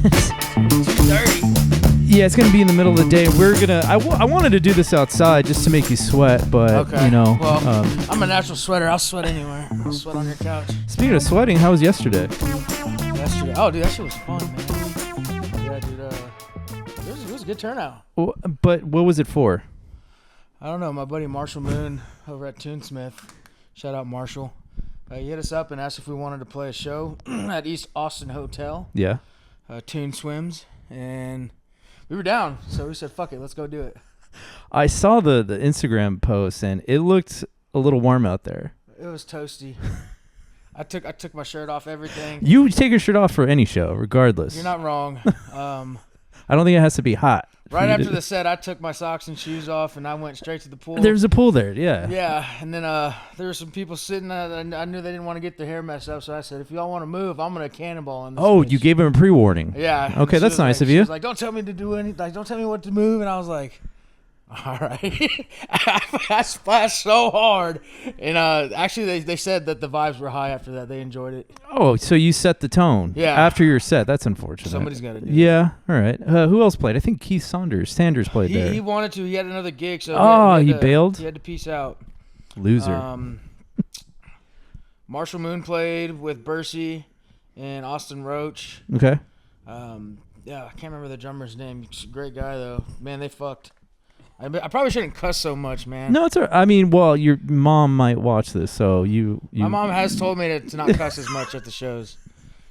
2:30. Yeah, it's gonna be in the middle of the day. We're gonna. I wanted to do this outside just to make you sweat, but Okay. you know. Well, I'm a natural sweater. I'll sweat anywhere. I'll sweat on your couch. Speaking of sweating, how was yesterday? Yesterday. Oh, dude, that shit was fun, man. Yeah, dude. It was a good turnout. But what was it for? I don't know. My buddy Marshall Moon over at Toonsmith. Shout out Marshall. He hit us up and asked if we wanted to play a show at East Austin Hotel. Yeah. Toon Swims, and we were down, so we said, "Fuck it, let's go do it." I saw the Instagram post, and it looked a little warm out there. It was toasty. I took my shirt off, everything. You take your shirt off for any show, regardless. You're not wrong. I don't think it has to be hot. Right after the set, I took my socks and shoes off, and I went straight to the pool. There's a pool there, yeah. Yeah, and then there were some people sitting there. I knew they didn't want to get their hair messed up, so I said, if y'all want to move, I'm going to cannonball in this bitch. You gave him a pre-warning. Yeah. Okay, that's nice of you. She was like, don't tell me to do anything. Like, don't tell me what to move. And I was like, all right. I splashed so hard. And actually, they said that the vibes were high after that. They enjoyed it. Oh, so you set the tone. Yeah. After your set. That's unfortunate. Somebody's got to do it. Yeah, all right. Who else played? I think Keith Sanders played there. He wanted to. He had another gig. So he bailed? He had to peace out. Loser. Marshall Moon played with Bercy and Austin Roach. Okay. Yeah, I can't remember the drummer's name. He's a great guy, though. Man, they fucked. I probably shouldn't cuss so much, man. No, it's all right. I mean, well, your mom might watch this, so you. My mom has told me to not cuss as much at the shows,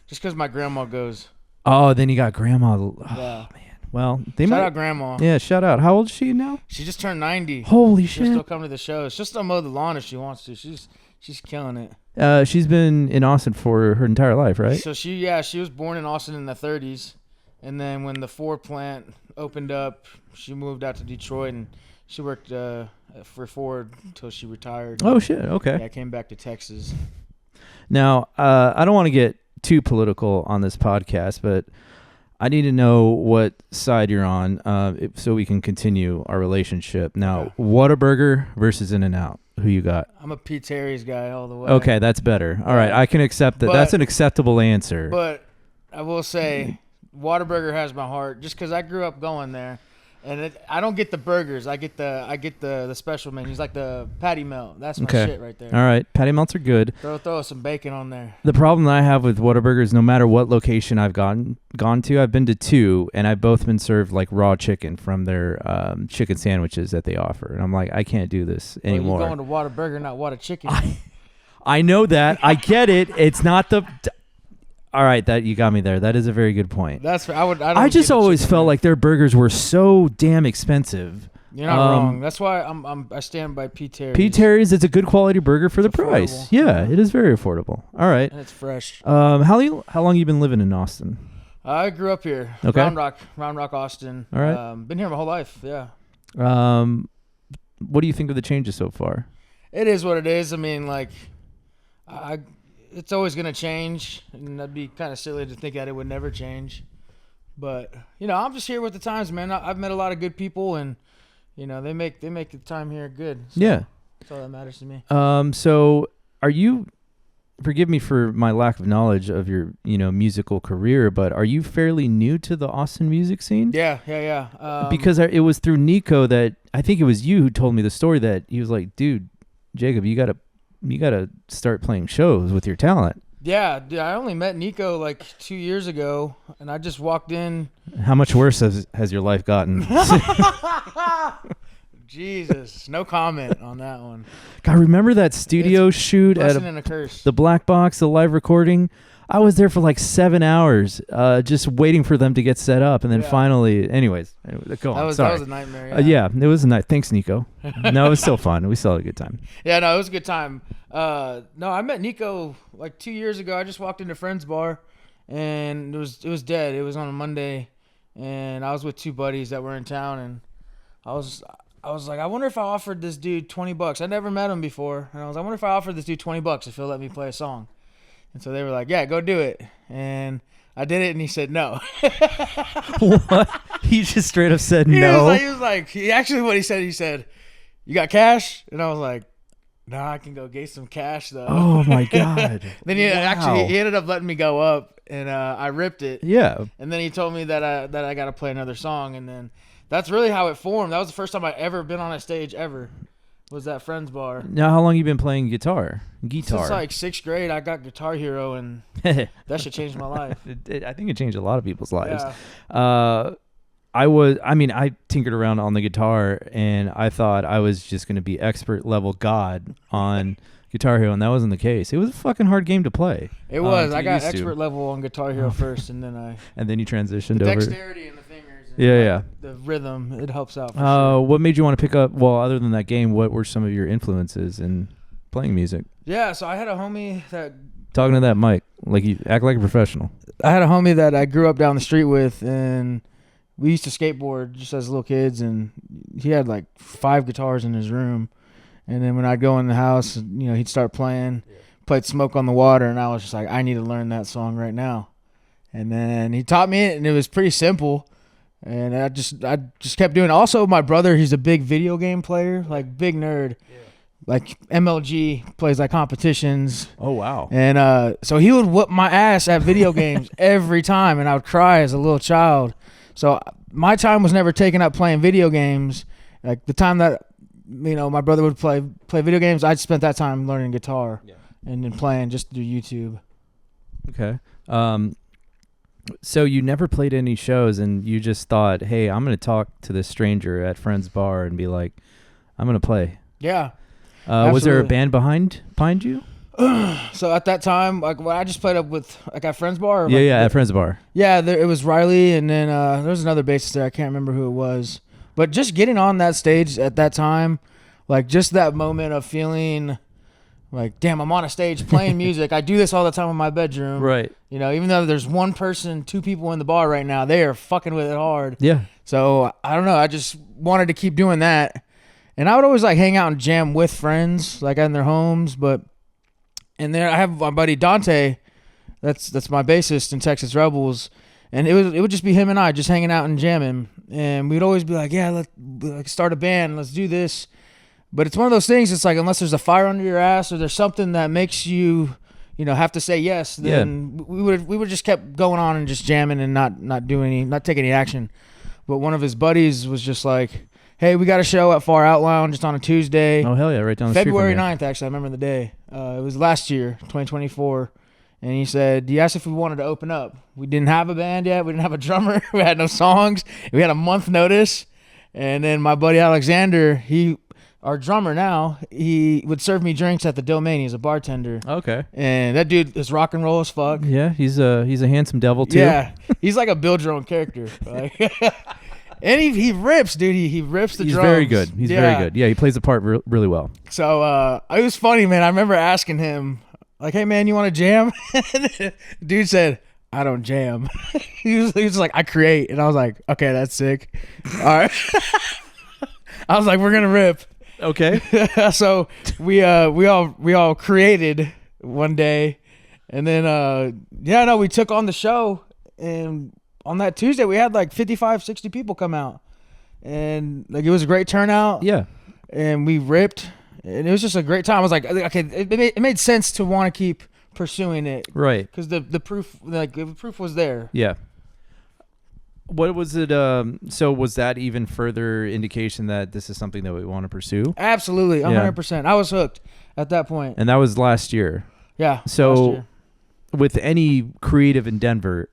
just because my grandma goes. Oh, then you got grandma. Oh, Yeah. man. Well, they Shout might. out grandma. Yeah, shout out. How old is she now? She just turned 90. Holy She'll shit. still come to the shows. She'll still mow the lawn if she wants to. She's killing it. She's been in Austin for her entire life, right? So she was born in Austin in the 30s, and then when the Ford plant opened up, she moved out to Detroit and she worked for Ford until she retired. Oh shit. Okay. Yeah, came back to Texas. Now, I don't want to get too political on this podcast, but I need to know what side you're on, so we can continue our relationship. Now, Okay. Whataburger versus In-N-Out. Who you got? I'm a P. Terry's guy all the way. Okay, that's better. All right, I can accept that. But- That's an acceptable answer. But I will say, Whataburger has my heart, just because I grew up going there. And I don't get the burgers. I get the special menus, like the patty melt. That's my shit right there. All right, patty melts are good. Throw some bacon on there. The problem that I have with Whataburger is no matter what location I've gone to, I've been to two, and I've both been served like raw chicken from their chicken sandwiches that they offer, and I'm like, I can't do this anymore. Well, you're going to Whataburger, not Whata Chicken. I know that. I get it. It's not the. All right, that you got me there. That is a very good point. That's I just always felt like their burgers were so damn expensive. You're not wrong. That's why I stand by P. Terry's. P. Terry's, it's a good quality burger for the affordable. price. Yeah, it is very affordable. All right. And it's fresh. How long you been living in Austin? I grew up here. Okay. Round Rock, Austin. All right. Been here my whole life. Yeah. What do you think of the changes so far? It is what it is. I mean, like, it's always gonna change, and that'd be kind of silly to think that it would never change. But I'm just here with the times, man. I've met a lot of good people, and they make the time here good. So Yeah. that's all that matters to me. So are you? Forgive me for my lack of knowledge of your musical career, but are you fairly new to the Austin music scene? Yeah. Because it was through Nico that I think it was you who told me the story that he was like, dude, Jacob, you gotta start playing shows with your talent. Yeah, dude, I only met Nico like 2 years ago, and I just walked in. How much worse has your life gotten? Jesus, no comment on that one. God, remember that studio shoot at Blessing and a curse. the Black Box, the live recording? I was there for like 7 hours, just waiting for them to get set up, and then finally, anyways, go on. That was a nightmare. Yeah, it was a night. Thanks, Nico. No, it was still fun. We still had a good time. Yeah, no, it was a good time. No, I met Nico like 2 years ago. I just walked into Friend's Bar, and it was dead. It was on a Monday, and I was with two buddies that were in town, and I was like, I wonder if I offered this dude $20. I never met him before, and I wonder if I offered this dude $20 if he'll let me play a song. And so they were like, yeah, go do it. And I did it, and he said no. What? He just straight up said no? He actually, what he said, you got cash? And I was like, Nah, I can go get some cash though. Oh my god. Then he Wow. he ended up letting me go up, and I ripped it. Yeah. And then he told me that I got to play another song, and then that's really how it formed. That was the first time I ever been on a stage ever. Was that Friends Bar? Now, how long you been playing guitar? Since like 6th grade, I got Guitar Hero, and that should change my life. I think it changed a lot of people's lives. Yeah. I tinkered around on the guitar, and I thought I was just going to be expert level god on Guitar Hero, and that wasn't the case. It was a fucking hard game to play. It was. I got used to. expert level on Guitar Hero first, and then And then you transitioned the over. dexterity and the fingers. And Yeah. the rhythm, it helps out. For sure. What made you want to pick up? Well, other than that game, what were some of your influences in playing music? Yeah, so I had a homie that Talking to that mic, like you act like a professional. I grew up down the street with, and we used to skateboard just as little kids, and he had like 5 guitars in his room. And then when I'd go in the house, he'd start playing, played Smoke on the Water, and I was just like, I need to learn that song right now. And then he taught me it, and it was pretty simple. And I just kept doing it. Also, my brother, he's a big video game player, like big nerd. Yeah. Like MLG, plays like competitions. Oh, wow. And so he would whoop my ass at video games every time, and I would cry as a little child. So my time was never taken up playing video games. Like the time that my brother would play video games, I'd spent that time learning guitar and then playing just through YouTube. Okay. So you never played any shows, and you just thought, hey, I'm going to talk to this stranger at Friends Bar and be like, I'm going to play. Yeah. Was there a band behind you? So at that time, like when I just played up with like at Friends Bar. Or At Friends Bar. Yeah, it was Riley, and then there was another bassist there. I can't remember who it was. But just getting on that stage at that time, like just that moment of feeling like, damn, I'm on a stage playing music. I do this all the time in my bedroom. Right. Even though there's 1 person, 2 people in the bar right now, they are fucking with it hard. Yeah. So I don't know. I just wanted to keep doing that. And I would always like hang out and jam with friends, like in their homes. And there I have my buddy Dante, that's my bassist in Texas Rebels, and it would just be him and I just hanging out and jamming. And we'd always be like, yeah, let's start a band, let's do this. But it's one of those things. It's like unless there's a fire under your ass or there's something that makes you, have to say yes, then we would just kept going on and just jamming and not taking any action. But one of his buddies was just like, hey, we got a show at Far Out Lounge just on a Tuesday. Oh, hell yeah, right down the February street from 9th, actually. I remember the day. It was last year, 2024. And he said, he asked if we wanted to open up. We didn't have a band yet. We didn't have a drummer. We had no songs. We had a month notice. And then my buddy Alexander, our drummer now, he would serve me drinks at the Domain. He's a bartender. Okay. And that dude is rock and roll as fuck. Yeah, he's a handsome devil too. Yeah, he's like a build your own character. Like, and he rips, dude. He rips the drums. He's very good. He's very good. Yeah, he plays the part really well. So it was funny, man. I remember asking him, like, hey, man, you want to jam? Dude said, I don't jam. he was like, I create. And I was like, okay, that's sick. All right. I was like, we're going to rip. Okay. So we all created one day. And then, we took on the show. And on that Tuesday, we had like 55, 60 people come out. And like it was a great turnout. Yeah. And we ripped. And it was just a great time. I was like, okay, it made sense to want to keep pursuing it. Right. Because the proof was there. Yeah. What was it? So was that even further indication that this is something that we want to pursue? Absolutely. 100%. I was hooked at that point. And that was last year. Yeah. So last year. With any creative endeavor,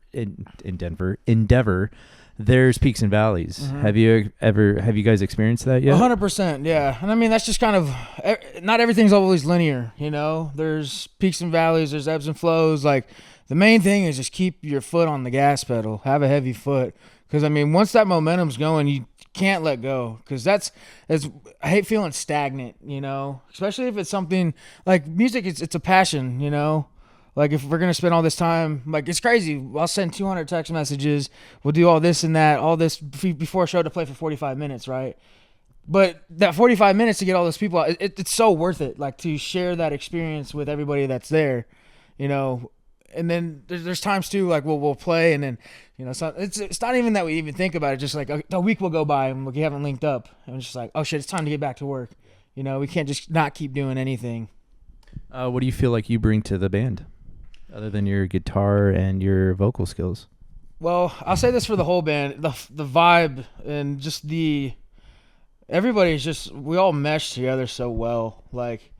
there's peaks and valleys. Mm-hmm. Have you guys experienced that yet? 100%, yeah. And I mean, that's just kind of, not everything's always linear, There's peaks and valleys, there's ebbs and flows. Like, the main thing is just keep your foot on the gas pedal, have a heavy foot. Because, I mean, once that momentum's going, you can't let go. Because I hate feeling stagnant, Especially if it's something, like music, it's a passion, Like, if we're going to spend all this time, like, it's crazy. I'll send 200 text messages. We'll do all this and that, all this before a show to play for 45 minutes, right? But that 45 minutes to get all those people out, it's so worth it, like, to share that experience with everybody that's there, And then there's times, too, like, we'll play, and then, so it's not even that we even think about it. Just, like, a week will go by, and we haven't linked up. And it's just like, oh, shit, it's time to get back to work. You know, we can't just not keep doing anything. What do you feel like you bring to the band, other than your guitar and your vocal skills? Well, I'll say this for the whole band: the vibe and just everybody's just, we all mesh together so well. Like,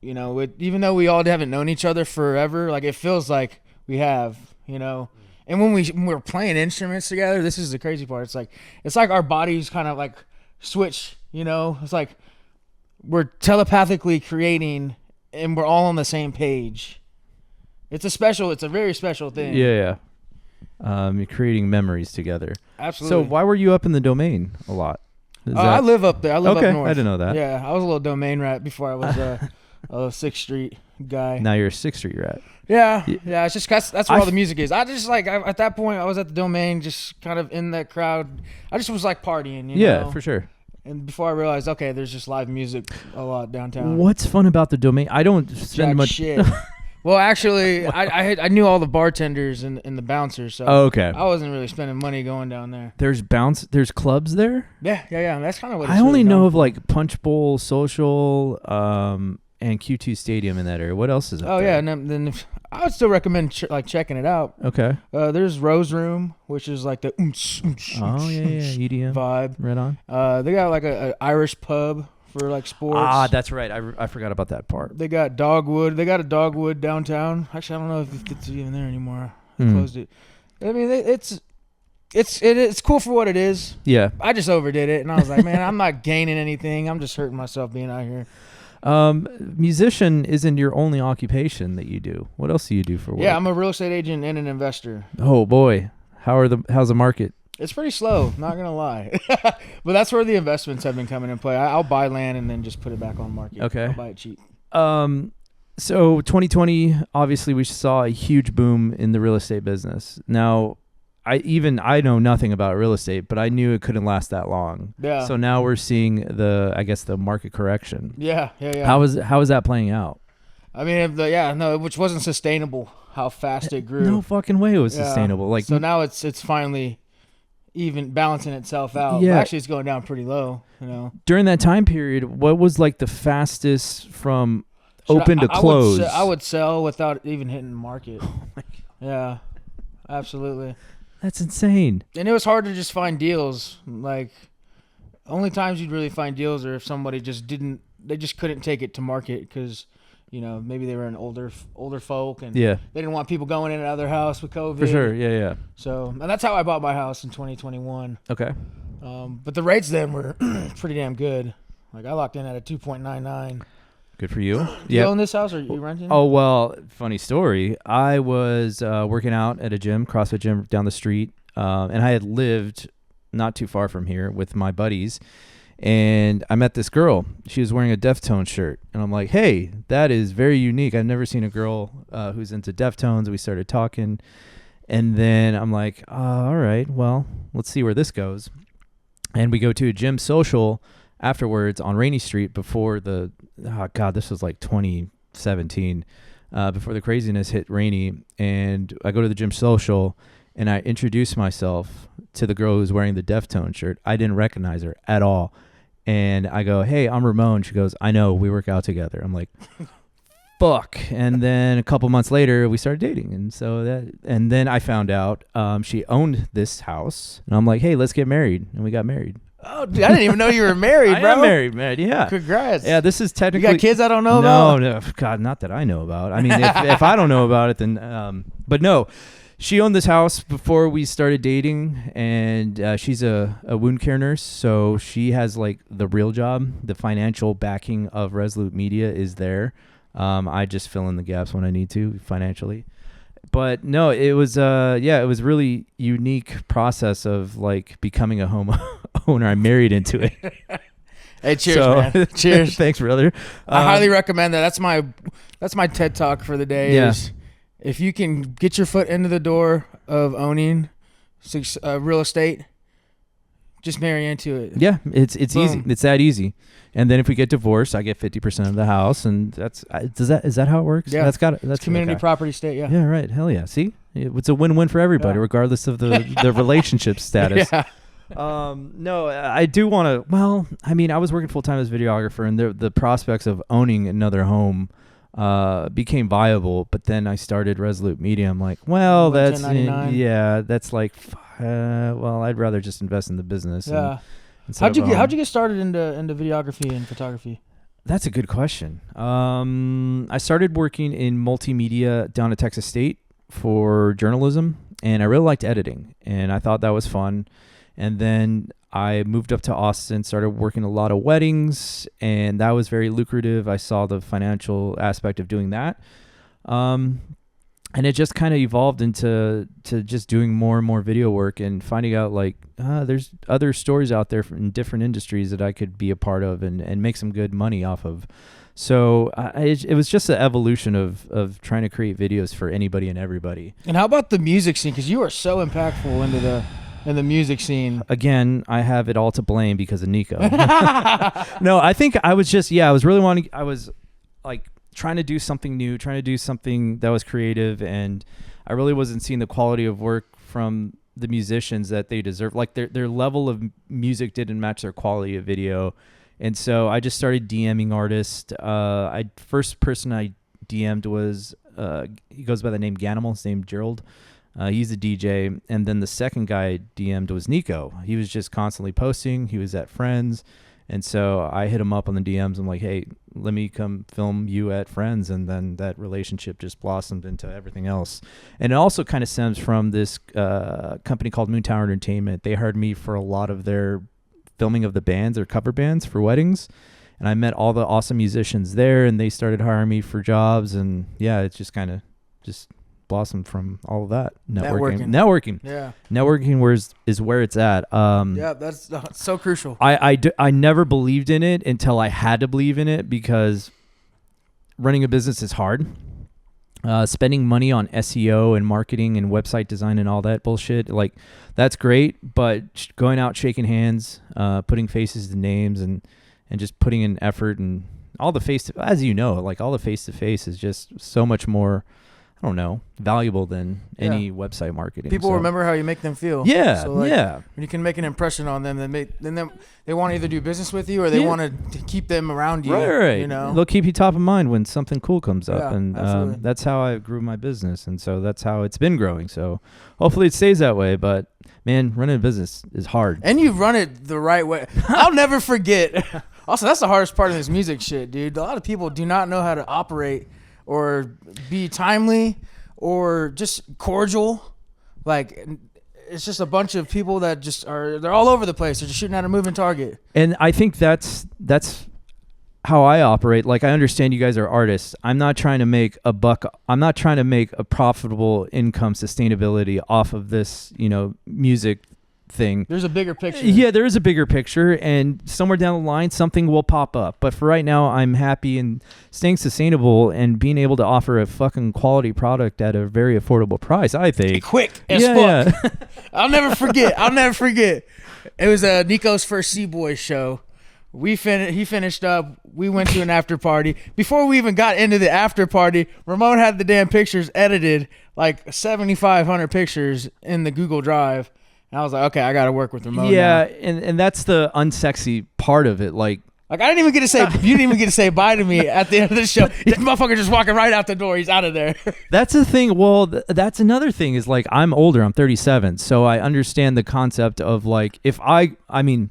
you know, even though we all haven't known each other forever, like it feels like we have, you know. And when we're playing instruments together, this is the crazy part. It's like our bodies kind of like switch, you know. It's like we're telepathically creating, and we're all on the same page. It's a very special thing. Yeah. You're creating memories together. Absolutely. So why were you up in the Domain a lot? I live up there. I live okay, up north. I didn't know that. Yeah, I was a little Domain rat before I was a 6th Street guy. Now you're a 6th Street rat. Yeah. It's just that's where all the music is. I just at that point I was at the Domain, just kind of in that crowd. I just was like partying. You know? For sure. And before I realized, okay, there's just live music a lot downtown. What's fun about the Domain? I don't spend much. Shit. Well, actually, I knew all the bartenders and the bouncers, so okay. I wasn't really spending money going down there. There's clubs there? Yeah. That's kind of what I only know of like Punch Bowl, Social, and Q2 Stadium in that area. What else is up there? Oh, yeah, and then I would still recommend checking it out. Okay. There's Rose Room, which is like the EDM vibe. Right on. They got like a Irish pub for like sports. That's right. I forgot about that part. They got Dogwood. They got a Dogwood downtown. Actually, I don't know if it's even there anymore. They closed it. I mean, it's cool for what it is. Yeah. I just overdid it, and I was like, man, I'm not gaining anything. I'm just hurting myself being out here. Musician isn't your only occupation that you do. What else do you do for work? Yeah, I'm a real estate agent and an investor. Oh boy, how's the market? It's pretty slow, not gonna lie. But that's where the investments have been coming in play. I'll buy land and then just put it back on market. Okay. I'll buy it cheap. So 2020, obviously we saw a huge boom in the real estate business. Now, I know nothing about real estate, but I knew it couldn't last that long. Yeah. So now we're seeing the market correction. Yeah. How is that playing out? I mean, which wasn't sustainable. How fast it grew. No fucking way it was sustainable. Like, so now it's finally even balancing itself out. Yeah. Actually, it's going down pretty low. You know. During that time period, what was like the fastest from open to close? I would sell without even hitting the market. Oh my God. Yeah, absolutely. That's insane. And it was hard to just find deals. Like, only times you'd really find deals are if somebody just couldn't take it to market because, you know, maybe they were an older folk and they didn't want people going in and out of their house with COVID. For sure, yeah. So, and that's how I bought my house in 2021. Okay. But the rates then were pretty damn good. Like, I locked in at a 2.99. Good for you. Do you own this house or are you renting? Oh, well, funny story. I was working out at a gym, CrossFit gym down the street, and I had lived not too far from here with my buddies, and I met this girl. She was wearing a Deftones shirt, and I'm like, hey, that is very unique. I've never seen a girl who's into Deftones. We started talking, and then I'm like, all right, well, let's see where this goes. And we go to a gym social afterwards on Rainy Street before this was like 2017, before the craziness hit Rainy. And I go to the gym social and I introduce myself to the girl who's wearing the Deftones shirt. I didn't recognize her at all. And I go, hey, I'm Ramon. She goes, I know, we work out together. I'm like, fuck. And then a couple months later we started dating. And then I found out she owned this house and I'm like, hey, let's get married. And we got married. Oh, dude, I didn't even know you were married, bro. I am married, man. Yeah. Congrats. Yeah, this is technically. You got kids I don't know about? No, God, not that I know about. I mean, if I don't know about it, then. But no, she owned this house before we started dating, and she's a wound care nurse, so she has like the real job. The financial backing of Resolute Media is there. I just fill in the gaps when I need to financially. But no, it was it was really unique process of like becoming a home owner. I married into it. Hey, cheers, man. Cheers. Thanks, brother. I highly recommend that. That's my TED talk for the day. Yeah. Is if you can get your foot into the door of owning real estate, just marry into it. Yeah, it's easy. It's that easy. And then if we get divorced, I get 50% of the house, and is that how it works? Yeah, that's community property state. Yeah. Yeah, right. Hell yeah. See, it's a win-win for everybody, regardless of the relationship status. Yeah. No, I do want to. Well, I mean, I was working full time as a videographer, and the prospects of owning another home became viable. But then I started Resolute Media. I'm like, well, that's 1099. yeah, that's like, well, I'd rather just invest in the business. Yeah. Instead of a How'd home. you get started into videography and photography? That's a good question. I started working in multimedia down at Texas State for journalism, and I really liked editing, and I thought that was fun. And then I moved up to Austin, started working a lot of weddings, and that was very lucrative. I saw the financial aspect of doing that. And it just kind of evolved into just doing more and more video work and finding out like there's other stories out there in different industries that I could be a part of and make some good money off of. So it was just an evolution of trying to create videos for anybody and everybody. And how about the music scene? Because you are so impactful in the music scene. Again, I have it all to blame because of Nico. No, I think I was just, I was really wanting, I was like trying to do something new, trying to do something that was creative, and I really wasn't seeing the quality of work from the musicians that they deserve. Like their level of music didn't match their quality of video. And so I just started DMing artists. First person I DM'd was, he goes by the name Ganimal, his name Gerald. He's a DJ. And then the second guy I DM'd was Nico. He was just constantly posting. He was at Friends. And so I hit him up on the DMs. I'm like, hey, let me come film you at Friends. And then that relationship just blossomed into everything else. And it also kind of stems from this company called Moon Tower Entertainment. They hired me for a lot of their filming of the bands, their cover bands for weddings. And I met all the awesome musicians there, and they started hiring me for jobs. And yeah, it's just kind of just blossomed from all of that. Networking. Yeah. Networking is where it's at. Yeah, that's so crucial. I never believed in it until I had to believe in it, because running a business is hard. Spending money on SEO and marketing and website design and all that bullshit, like that's great, but going out, shaking hands, putting faces to names, and just putting in effort and all the as you know, like all the face to face is just so much more, I don't know, valuable than any website marketing. People remember how you make them feel. Yeah, so like, yeah. When you can make an impression on them, then they want to either do business with you or they want to keep them around you. Right. You know, they'll keep you top of mind when something cool comes up, and absolutely. that's how I grew my business, and so that's how it's been growing. So hopefully it stays that way. But man, running a business is hard, and you run it the right way. I'll never forget. Also, that's the hardest part of this music shit, dude. A lot of people do not know how to operate or be timely or just cordial. Like, it's just a bunch of people that just they're all over the place. They're just shooting at a moving target. And I think that's how I operate. Like, I understand you guys are artists. I'm not trying to make a buck. I'm not trying to make a profitable income sustainability off of this, music thing. There's a bigger picture. Yeah, there is a bigger picture, and somewhere down the line something will pop up. But for right now, I'm happy and staying sustainable and being able to offer a fucking quality product at a very affordable price, I think. Quick as fuck. Yeah. I'll never forget. It was Nico's first C-Boy show. He finished up. We went to an after party. Before we even got into the after party, Ramon had the damn pictures edited, like 7,500 pictures in the Google Drive. And I was like, okay, I got to work with Ramon. Yeah, now. and that's the unsexy part of it. Like I didn't even get to say, you didn't even get to say bye to me at the end of the show. This motherfucker just walking right out the door. He's out of there. That's the thing. Well, that's another thing is like I'm older. I'm 37. So I understand the concept of like, if I mean,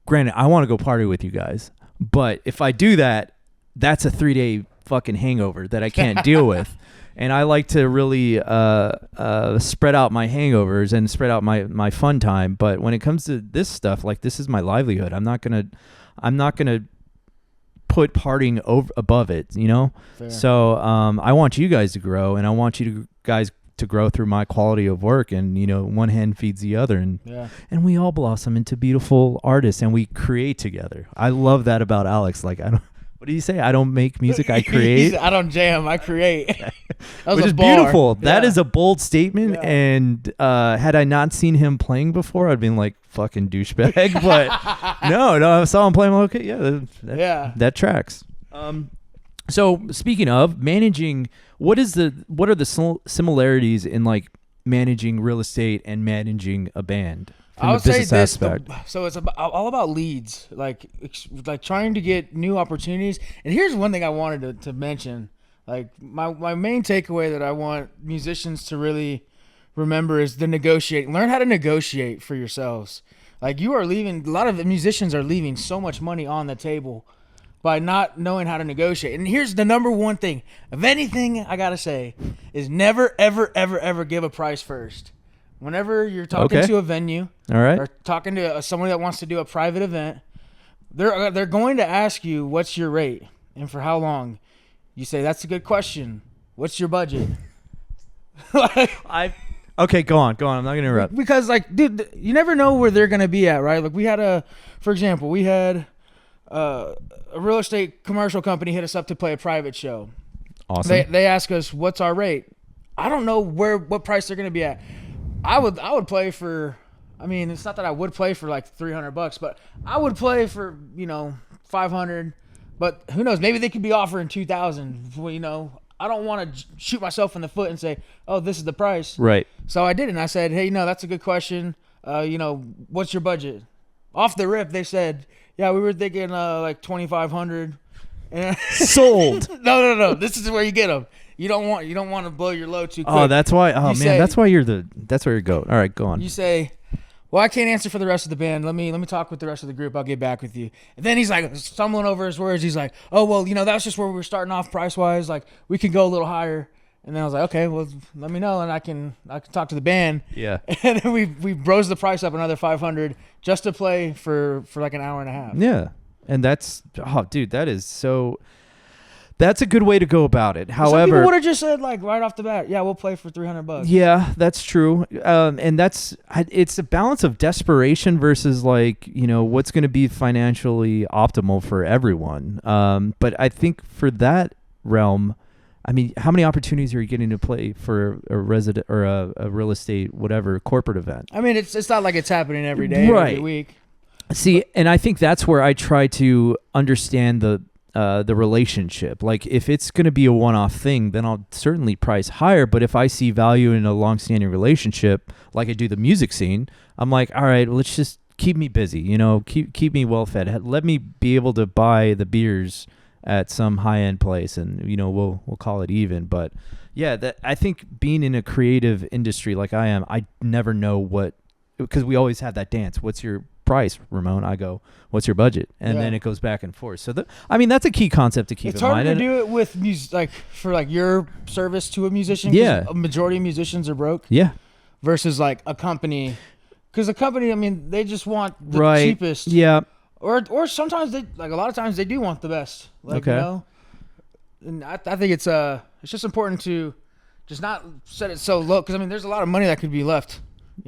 granted, I want to go party with you guys. But if I do that, that's a 3-day fucking hangover that I can't deal with. And I like to really spread out my hangovers and spread out my fun time. But when it comes to this stuff, like this is my livelihood. I'm not gonna put partying above it, Fair. So I want you guys to grow, and I want you guys to grow through my quality of work. And one hand feeds the other, and we all blossom into beautiful artists, and we create together. I love that about Alex. Like what do you say? I don't make music, I create. I don't jam, I create. Which is beautiful. Yeah. That is a bold statement. Yeah. And had I not seen him playing before, I'd been like, fucking douchebag. But no, I saw him playing. Okay, that tracks. So speaking of managing, what are the similarities in like managing real estate and managing a band? I would the say business this. aspect. So it's all about leads, like trying to get new opportunities. And here's one thing I wanted to mention. Like my main takeaway that I want musicians to really remember is the negotiating. Learn how to negotiate for yourselves. Like you are leaving. A lot of musicians are leaving so much money on the table by not knowing how to negotiate. And here's the number one thing of anything I gotta say is never, ever, ever, ever give a price first. Whenever you're talking to a venue, all right, or talking to someone that wants to do a private event, they're going to ask you what's your rate and for how long. You say that's a good question. What's your budget? Okay, go on. I'm not gonna interrupt. Because like, dude, you never know where they're gonna be at, right? Like we had for example, we had a real estate commercial company hit us up to play a private show. Awesome. They ask us what's our rate. I don't know what price they're gonna be at. I would play for. I mean, it's not that I would play for like $300, but I would play for $500. But who knows? Maybe they could be offering $2,000. I don't want to shoot myself in the foot and say, "Oh, this is the price." Right. So I did, and I said, "Hey, that's a good question. What's your budget?" Off the rip, they said, "Yeah, we were thinking like $2,500." And Sold. No. This is where you get them. You don't want to blow your load too quick. Oh, that's why. Oh, man, that's why you're your goat. All right, go on. You say, "Well, I can't answer for the rest of the band. Let me talk with the rest of the group. I'll get back with you." And then he's like stumbling over his words. He's like, "Oh, well, that's just where we were starting off price wise. Like we can go a little higher." And then I was like, "Okay, well, let me know, and I can talk to the band." Yeah. And then we rose the price up another $500 just to play for like an hour and a half. Yeah, and that's dude, that is so. That's a good way to go about it. However, some people would have just said like right off the bat, "Yeah, we'll play for $300." Yeah, that's true. And it's a balance of desperation versus like, what's going to be financially optimal for everyone. But I think for that realm, I mean, how many opportunities are you getting to play for a resident or a real estate, whatever, corporate event? I mean, it's not like it's happening every day, right. every week. See, and I think that's where I try to understand the relationship. Like if it's going to be a one-off thing, then I'll certainly price higher. But if I see value in a long-standing relationship, like I do the music scene, I'm like, all right, let's just keep me busy, keep me well fed. Let me be able to buy the beers at some high-end place, and we'll call it even. But yeah, that I think being in a creative industry like I am, I never know because we always have that dance. What's your price, Ramon? I go, what's your budget? And then it goes back and forth. So that's a key concept to keep in mind. It's hard to do it with music, like for like your service to a musician. Yeah. A majority of musicians are broke. Yeah. Versus like a company, because a company, I mean, they just want the cheapest. Yeah. Or sometimes a lot of times they do want the best. Like, okay. And I think it's just important to just not set it so low, because I mean, there's a lot of money that could be left,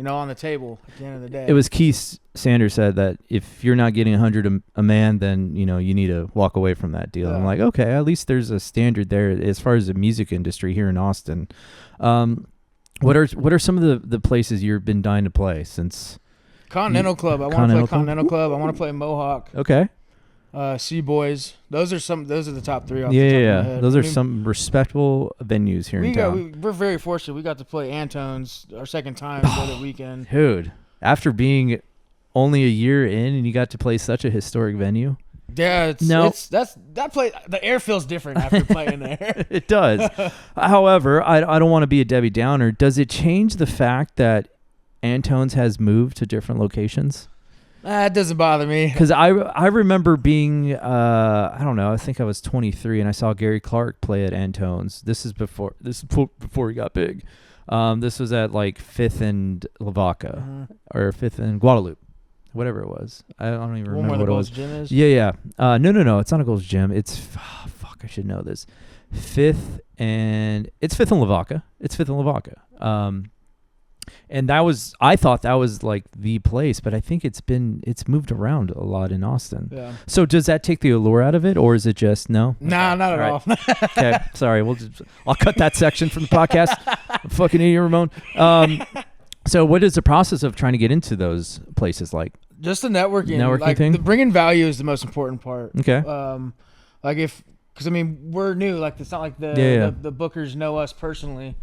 on the table at the end of the day. It was Keith Sanders said that if you're not getting 100 a man, then you need to walk away from that deal. Yeah. I'm like, okay, at least there's a standard there as far as the music industry here in Austin. What are some of the places you've been dying to play since? Continental Club. I want to play Continental Club. I want to play Mohawk. Okay. Sea Boys. Those are the top three. Yeah. Those are some respectable venues here in town. We're very fortunate. We got to play Antone's our second time for the weekend. Dude, after being only a year in and you got to play such a historic venue. Yeah, the air feels different after playing there. It does. However, I don't want to be a Debbie Downer. Does it change the fact that Antone's has moved to different locations? It doesn't bother me. Because I remember being, I don't know, I think I was 23 and I saw Gary Clark play at Antone's. This is before he got big. This was at like 5th and Lavaca or 5th and Guadalupe, whatever it was. I don't even remember what it was. Gym is? Yeah. No. It's not a Gold's Gym. It's, fuck, I should know this. 5th and Lavaca. It's 5th and Lavaca. And I thought that was like the place, but I think it's moved around a lot in Austin. Yeah. So does that take the allure out of it, or is it just no? Nah, not at all. Okay, sorry. I'll cut that section from the podcast. I'm fucking idiot, Ramon. So what is the process of trying to get into those places like? Just the networking thing. The bringing value is the most important part. Okay. Because I mean we're new. Like it's not like the bookers know us personally,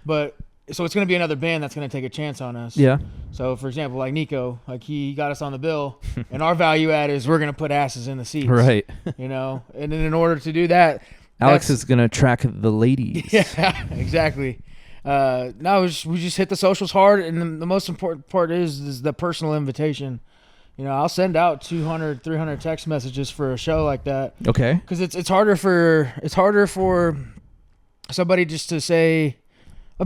but so it's going to be another band that's going to take a chance on us. Yeah. So, for example, like Nico, like he got us on the bill, and our value add is we're going to put asses in the seats. Right. You know, and then in order to do that, Alex is going to track the ladies. Yeah, exactly. No, we just hit the socials hard, and the most important part is the personal invitation. You know, I'll send out 200, 300 text messages for a show like that. Okay. Because it's harder for somebody just to say.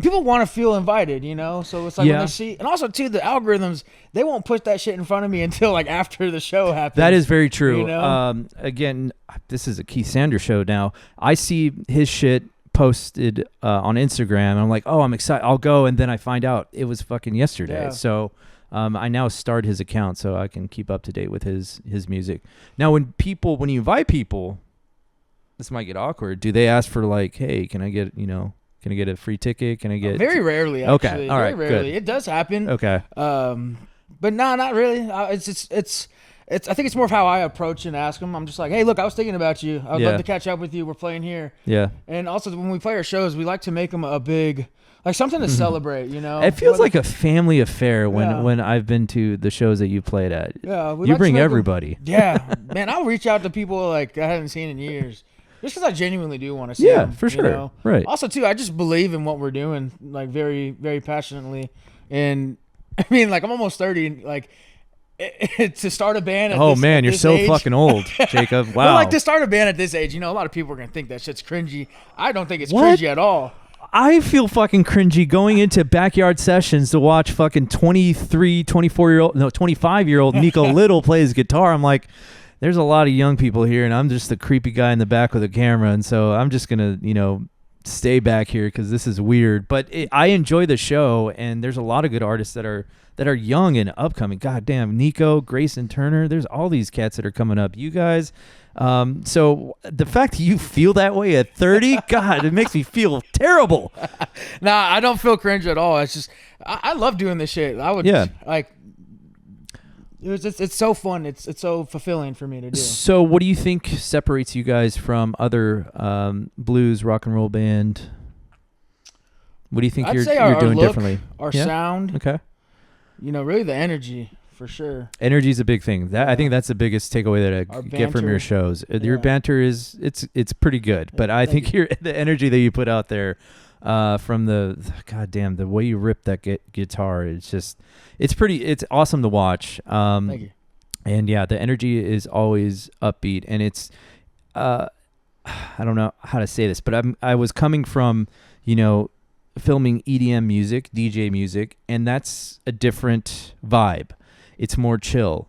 People want to feel invited, you know? So it's like when they see... And also, too, the algorithms, they won't put that shit in front of me until, like, after the show happens. That is very true. You know? Again, this is a Keith Sanders show now. I see his shit posted on Instagram, and I'm like, oh, I'm excited. I'll go, and then I find out it was fucking yesterday. Yeah. So I now starred his account so I can keep up to date with his music. Now, when you invite people, this might get awkward. Do they ask for, like, hey, can I get, Can I get a free ticket? Can I get... Very rarely, actually. Okay, all right, very rarely. good. It does happen. Okay. But no, not really. It's. I think it's more of how I approach and ask them. I'm just like, hey, look, I was thinking about you. I'd love to catch up with you. We're playing here. Yeah. And also, when we play our shows, we like to make them a big... Like something to celebrate, you know? It feels like a family affair when I've been to the shows that you played at. Yeah. You bring everybody. Yeah. Man, I'll reach out to people like I haven't seen in years. Just because I genuinely do want to see them. Yeah, for sure. You know? Right. Also, too, I just believe in what we're doing, like, very, very passionately. And, I mean, like, I'm almost 30. Like, to start a band at man, you're so age, fucking old, Jacob. Wow. Well, like, to start a band at this age, a lot of people are going to think that shit's cringy. I don't think it's cringy at all. I feel fucking cringy going into backyard sessions to watch fucking 25-year-old Nico Little play his guitar. I'm like... There's a lot of young people here, and I'm just the creepy guy in the back with a camera, and so I'm just gonna, stay back here because this is weird. But I enjoy the show, and there's a lot of good artists that are young and upcoming. God damn, Nico, Grayson Turner. There's all these cats that are coming up. You guys. So the fact that you feel that way at 30, God, it makes me feel terrible. Nah, I don't feel cringe at all. It's just I love doing this shit. I would like. It's so fun. It's so fulfilling for me to do. So what do you think separates you guys from other blues rock and roll band? What do you think you're doing look, differently? Our sound. Okay. Really the energy for sure. Energy is a big thing. I think that's the biggest takeaway that I get from your shows. Your banter is it's pretty good, but I think the energy that you put out there from the way you rip that guitar, it's awesome to watch. Thank you. And yeah, the energy is always upbeat, and it's I don't know how to say this, but I was coming from filming EDM music, DJ music, and that's a different vibe. It's more chill.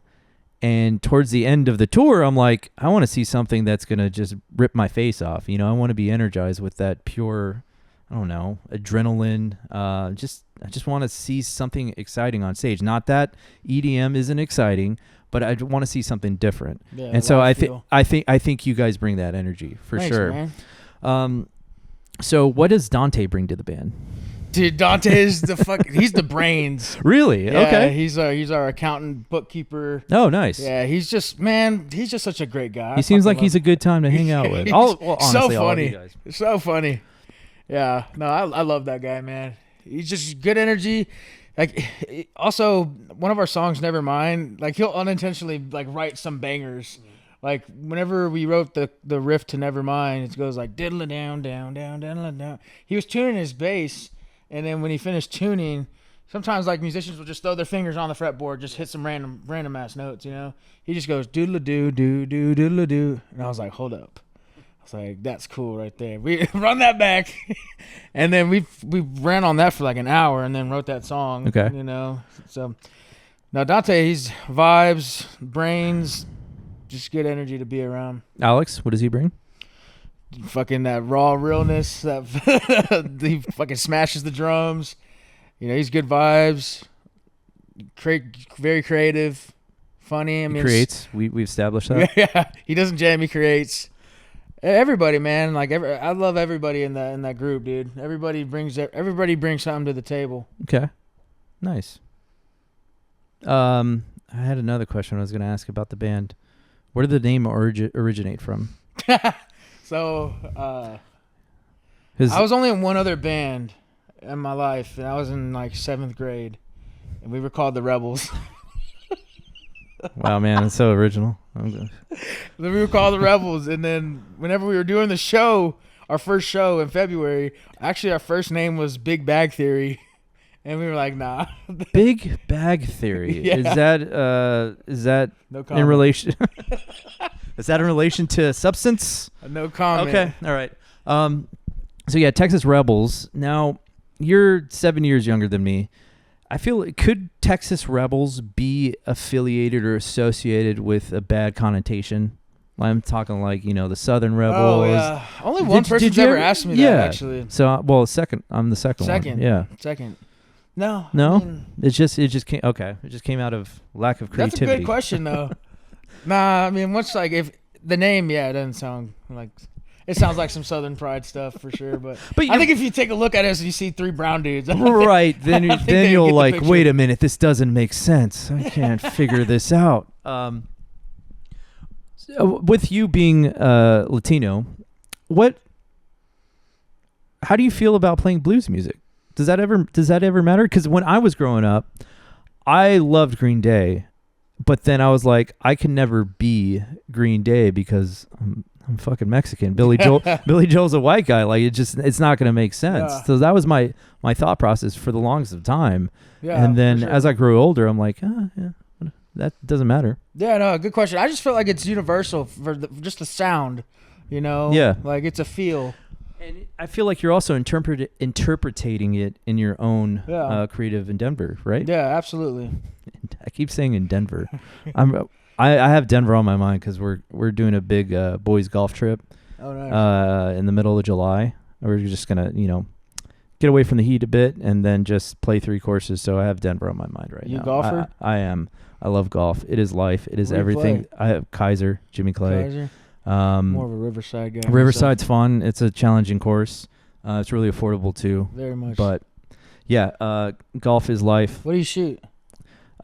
And towards the end of the tour, I'm like, I want to see something that's gonna just rip my face off. I want to be energized with that pure, I don't know, adrenaline. I just want to see something exciting on stage. Not that EDM isn't exciting, but I want to see something different. Yeah, and so I think you guys bring that energy for sure. Man. So what does Dante bring to the band? Dude, Dante is he's the brains. Really? Yeah, okay. He's our accountant, bookkeeper. Oh, nice. Yeah, he's just such a great guy. He seems like he's a good time to hang out with. Honestly, so funny. All of you guys. So funny. Yeah, no, I love that guy, man. He's just good energy. Like, also, one of our songs, Nevermind, like, he'll unintentionally, like, write some bangers. Like, whenever we wrote the riff to Nevermind, it goes like, diddle down, down, down, diddle down. He was tuning his bass, and then when he finished tuning, sometimes, like, musicians will just throw their fingers on the fretboard, just hit some random ass notes, He just goes, doodle-a-doo, doo-doo, doodle-a-doo. And I was like, hold up. I was like, that's cool right there. We run that back. And then we ran on that for like an hour and then wrote that song. Okay. So now Dante, he's vibes, brains, just good energy to be around. Alex, what does he bring? Fucking that raw realness. That he fucking smashes the drums. He's good vibes. Very creative, funny. He creates. We've established that. Yeah, he doesn't jam. He creates. Everybody, man. Like I love everybody in that group, dude. Everybody brings something to the table. Okay, nice. I had another question I was going to ask about the band. Where did the name originate from? So, I was only in one other band, in my life, and I was in like 7th grade, and we were called the Rebels. Wow, man, it's so original. Then we were called the Rebels, and then whenever we were doing the show, our first show in February, actually our first name was Big Bag Theory, and we were like, nah. Big Bag Theory. Yeah. Is that No comment. in relation? Is that in relation to substance? No comment. Okay, all right. So yeah, Texas Rebels. Now you're 7 years younger than me. I feel could Texas Rebels be affiliated or associated with a bad connotation? I'm talking like the Southern Rebels. Oh yeah. Only one person's ever asked me that actually. So I'm the second one. Second. Yeah. Second. No. No. I mean, it just came. Okay. It just came out of lack of creativity. that's a good question though. Nah, I mean, much like if the name, it doesn't sound like. It sounds like some Southern pride stuff for sure, but I think if you take a look at us and you see 3 brown dudes, right, then you'll like, picture. wait a minute, this doesn't make sense. I can't figure this out. With you being Latino, how do you feel about playing blues music? Does that ever matter? Because when I was growing up, I loved Green Day, but then I was like, I can never be Green Day because I'm fucking Mexican. Billy Joel's a white guy. Like it's not going to make sense. Yeah. So that was my thought process for the longest of time. Yeah, and then for sure. as I grew older, I'm like, yeah, that doesn't matter. Yeah, no, good question. I just feel like it's universal for just the sound, Yeah. like it's a feel. And I feel like you're also interpreting it in your own creative endeavor, right? Yeah, absolutely. I keep saying in Denver. I have Denver on my mind because we're doing a big boys golf trip. Oh, nice. In the middle of July. We're just gonna get away from the heat a bit and then just play 3 courses. So I have Denver on my mind right now. You a golfer? I am. I love golf. It is life. It is Where do you everything. play? I have Kaiser, Jimmy Clay. Kaiser? More of a Riverside guy. Riverside's fun. It's a challenging course. It's really affordable too. Very much. But yeah, golf is life. What do you shoot?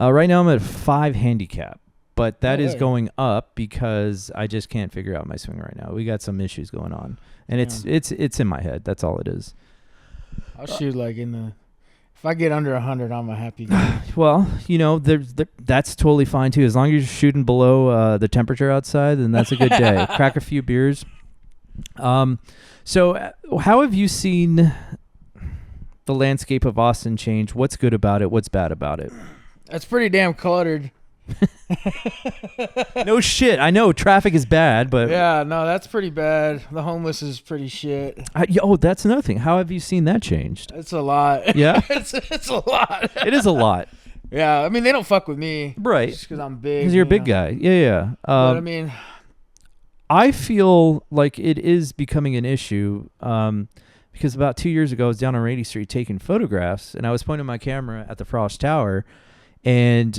Right now I'm at 5 handicap, but that No is way. going up because I just can't figure out my swing right now. We got some issues going on, and it's in my head. That's all it is. I'll shoot like if I get under 100, I'm a happy guy. Well, that's totally fine too. As long as you're shooting below the temperature outside, then that's a good day. Crack a few beers. So how have you seen the landscape of Austin change? What's good about it? What's bad about it? It's pretty damn cluttered. No shit. I know traffic is bad, but Yeah, no, that's pretty bad. The homeless is pretty shit. That's another thing. How have you seen that changed? It's a lot. Yeah? it's a lot. It is a lot. Yeah, I mean, they don't fuck with me. Right. Just because I'm big. Because you're a big guy. Yeah. But I mean, I feel like it is becoming an issue because about 2 years ago, I was down on Rady Street taking photographs, and I was pointing my camera at the Frost Tower, and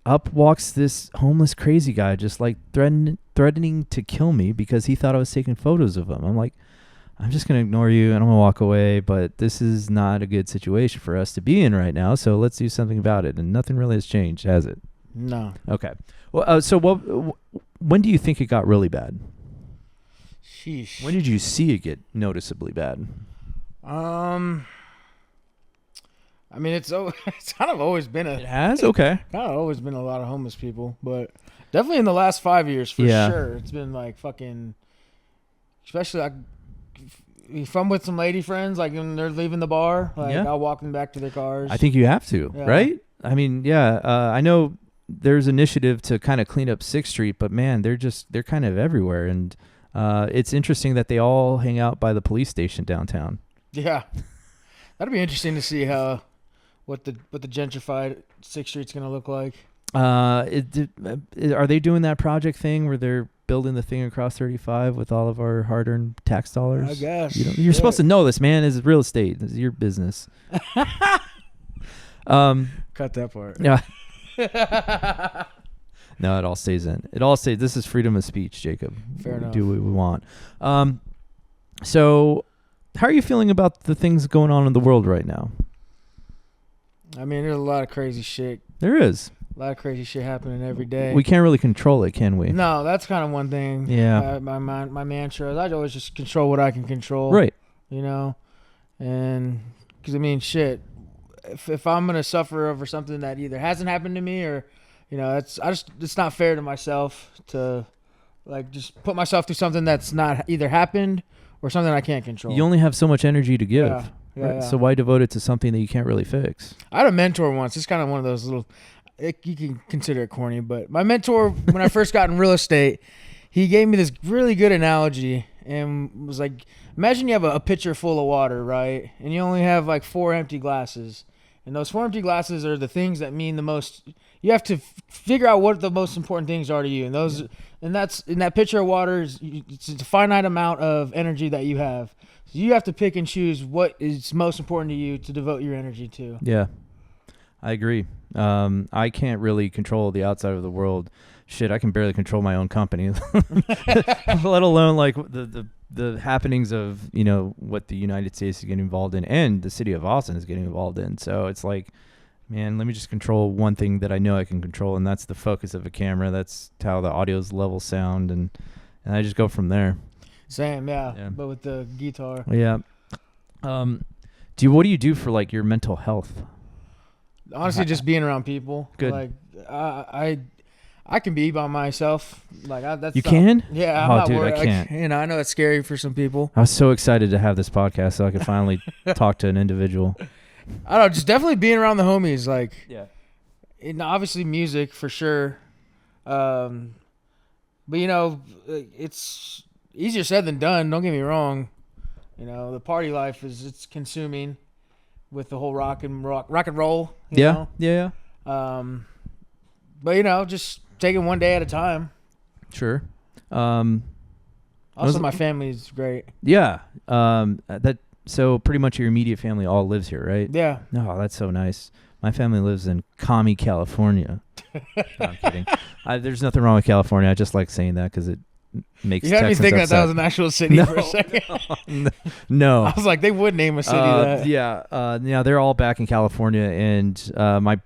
up walks this homeless crazy guy just like threatening to kill me because he thought I was taking photos of him. I'm like, I'm just going to ignore you and I'm going to walk away, but this is not a good situation for us to be in right now, so let's do something about it. And nothing really has changed, has it? no. Okay. Well, so when do you think it got really bad? Sheesh. When did you see it get noticeably bad? I mean, it's kind of always been It has? Okay. kind of always been a lot of homeless people, but definitely in the last 5 years for sure, it's been like fucking, especially like if I'm with some lady friends, like when they're leaving the bar, like I'll walk them back to their cars. I think you have to, right? I mean, I know there's initiative to kind of clean up 6th Street, but man, they're kind of everywhere, and it's interesting that they all hang out by the police station downtown. Yeah, that'd be interesting to see what the gentrified 6th Street's gonna look like. Are they doing that project thing where they're building the thing across 35 with all of our hard-earned tax dollars? I guess You're supposed to know this, man. This is real estate. This is your business. Cut that part. Yeah. No, it all stays in. It all stays. This is freedom of speech, Jacob. Fair enough. Do what we want. So, how are you feeling about the things going on in the world right now? I mean, there's a lot of crazy shit. There is. A lot of crazy shit happening every day. We can't really control it, can we? No, that's kind of one thing. Yeah. My mantra is I always just control what I can control. Right. And Because I mean, shit. If I'm gonna suffer over something that either hasn't happened to me or, it's not fair to myself to, like, just put myself through something that's not either happened or something I can't control. You only have so much energy to give. Yeah. Right? So why devote it to something that you can't really fix? I had a mentor once. It's kind of one of those little, you can consider it corny, but my mentor, when I first got in real estate, he gave me this really good analogy and was like, imagine you have a pitcher full of water, right? And you only have like 4 empty glasses. And those 4 empty glasses are the things that mean the most. You have to figure out what the most important things are to you. And that's in that pitcher of water, it's a finite amount of energy that you have. So you have to pick and choose what is most important to you to devote your energy to. Yeah, I agree. I can't really control the outside of the world. Shit, I can barely control my own company, let alone like the happenings of, what the United States is getting involved in and the city of Austin is getting involved in. So it's like, man, let me just control one thing that I know I can control, and that's the focus of a camera. That's how the audio's level sound, and I just go from there. Same, yeah. But with the guitar. Yeah. What do you do for like your mental health? Honestly, just being around people. Good. Like I can be by myself. Like that's you can? Yeah, I'm not dude, worried. I can't. I know it's scary for some people. I was so excited to have this podcast so I could finally talk to an individual. I don't know, just definitely being around the homies. Like, yeah, and obviously music for sure. But it's easier said than done. Don't get me wrong. The party life it's consuming with the whole rock and roll. You know? Yeah. But just taking one day at a time. Sure. Also, my family is great. Yeah. So pretty much your immediate family all lives here, right? Yeah. Oh, that's so nice. My family lives in Commie, California. No, I'm kidding. There's nothing wrong with California. I just like saying that because it makes you had Texans me think upset. that was an actual city for a second. No. I was like, they would name a city that. Yeah. They're all back in California, and my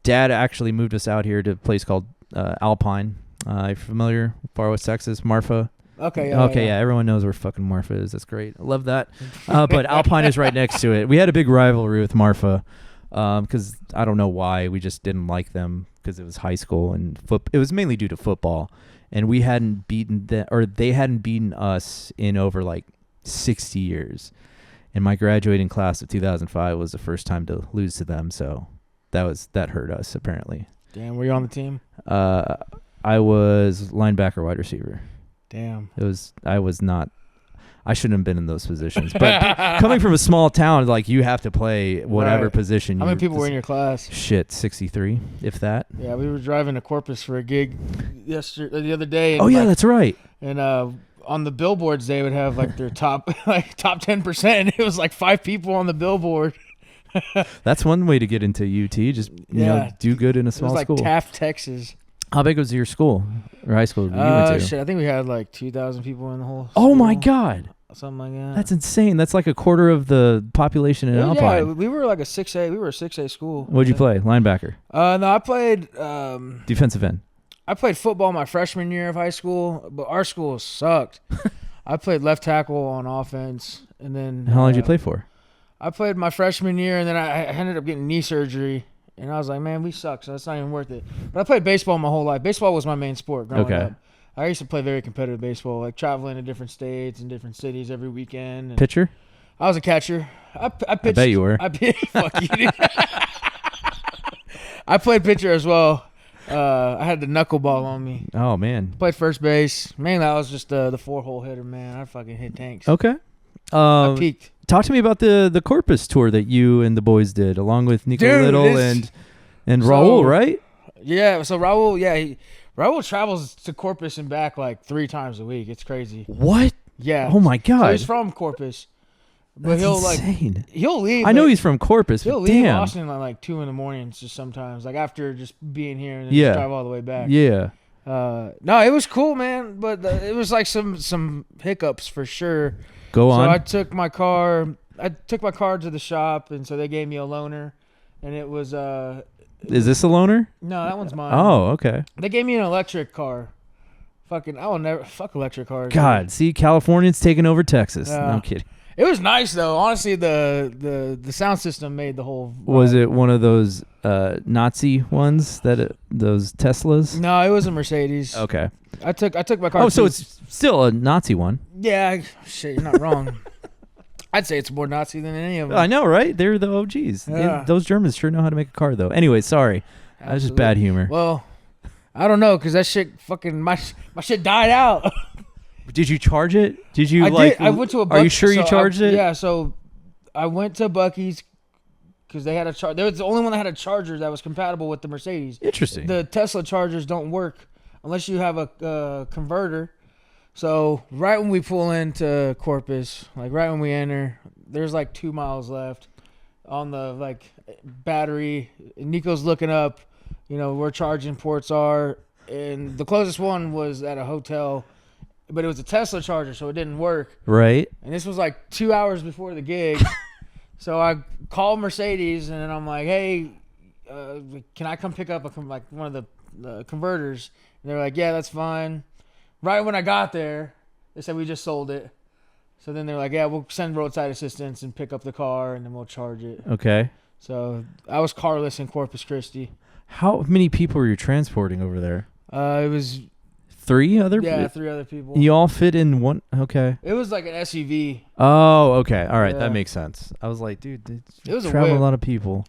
dad actually moved us out here to a place called Alpine. You familiar? Far West Texas, Marfa. Okay. Yeah. Everyone knows where fucking Marfa is. That's great. I love that. But Alpine is right next to it. We had a big rivalry with Marfa because I don't know why. We just didn't like them because it was high school and it was mainly due to football. And we hadn't beaten they hadn't beaten us in over like 60 years. And my graduating class of 2005 was the first time to lose to them. So that hurt us apparently. Damn, were you on the team? I was linebacker, wide receiver. Damn. I shouldn't have been in those positions. But coming from a small town, like you have to play whatever position. How many people were in your class? Shit, 63, if that. Yeah, we were driving to Corpus for a gig the other day. And that's right. And on the billboards, they would have like their top 10%. And it was like 5 people on the billboard. That's one way to get into UT. Just do good in a small school. It was like Taft, Texas. How big was your school or high school you went to? Shit, I think we had like 2,000 people in the whole school. Oh my God. Something like that. That's insane. That's like a quarter of the population in Alpine. Yeah, we were like a 6A. We were a 6A school. What'd you play? Linebacker? No, I played... defensive end? I played football my freshman year of high school, but our school sucked. I played left tackle on offense. And then... How long did you play for? I played my freshman year, and then I ended up getting knee surgery. And I was like, man, we suck, so that's not even worth it. But I played baseball my whole life. Baseball was my main sport growing up. I used to play very competitive baseball, like traveling to different states and different cities every weekend. And pitcher? I was a catcher. I pitched. I bet you were. Fuck you, dude. I played pitcher as well. I had the knuckleball on me. Oh, man. Played first base. Mainly, I was just the 4-hole hitter, man. I fucking hit tanks. Okay. I peaked. Talk to me about the Corpus tour that you and the boys did, along with Nico Little and Raul, right? Yeah, so Raul, Raul travels to Corpus and back like 3 times a week. It's crazy. What? Yeah. Oh my God. So he's from Corpus. But That's insane. He'll leave. I know he's from Corpus. He'll leave Austin at like 2 a.m. just sometimes, like after just being here and then just drive all the way back. Yeah. No, it was cool, man. But it was like some hiccups for sure. Go on. So I took my car to the shop, and so they gave me a loaner, and it was Is this a loaner? No, that one's mine. Oh, okay. They gave me an electric car. I will never fuck electric cars. God, see, Californians taking over Texas. No, I'm kidding. It was nice though. Honestly, the sound system made the whole. Was it one of those Nazi ones those Teslas? No, it was a Mercedes. Okay. I took my car. Oh, so it's still a Nazi one. Yeah, shit, you're not wrong. I'd say it's more Nazi than any of them. I know, right? They're the OGs. Yeah. Those Germans sure know how to make a car, though. Anyway, sorry. That was just bad humor. Well, I don't know, because that shit fucking, my shit died out. Did you charge it? Did you I went to a Buc-ee's. Are you sure you charged it? Yeah, so I went to Buc-ee's because they had a charger. They was the only one that had a charger that was compatible with the Mercedes. Interesting. The Tesla chargers don't work unless you have a converter. So right when we pull into Corpus, like right when we enter, there's like 2 miles left on the like battery. Nico's looking up, where charging ports are, and the closest one was at a hotel, but it was a Tesla charger, so it didn't work. Right. And this was like 2 hours before the gig. So I called Mercedes, and then I'm like, hey, can I come pick up one of the converters? And they're like, yeah, that's fine. Right when I got there, they said we just sold it. So then they're like, yeah, we'll send roadside assistance and pick up the car, and then we'll charge it. Okay. So I was carless in Corpus Christi. How many people were you transporting over there? It was 3 other people? Yeah, 3 other people. You all fit in one? Okay. It was like an SUV. Oh, okay. All right. Yeah. That makes sense. I was like, dude, it was travel a whip. a lot of people.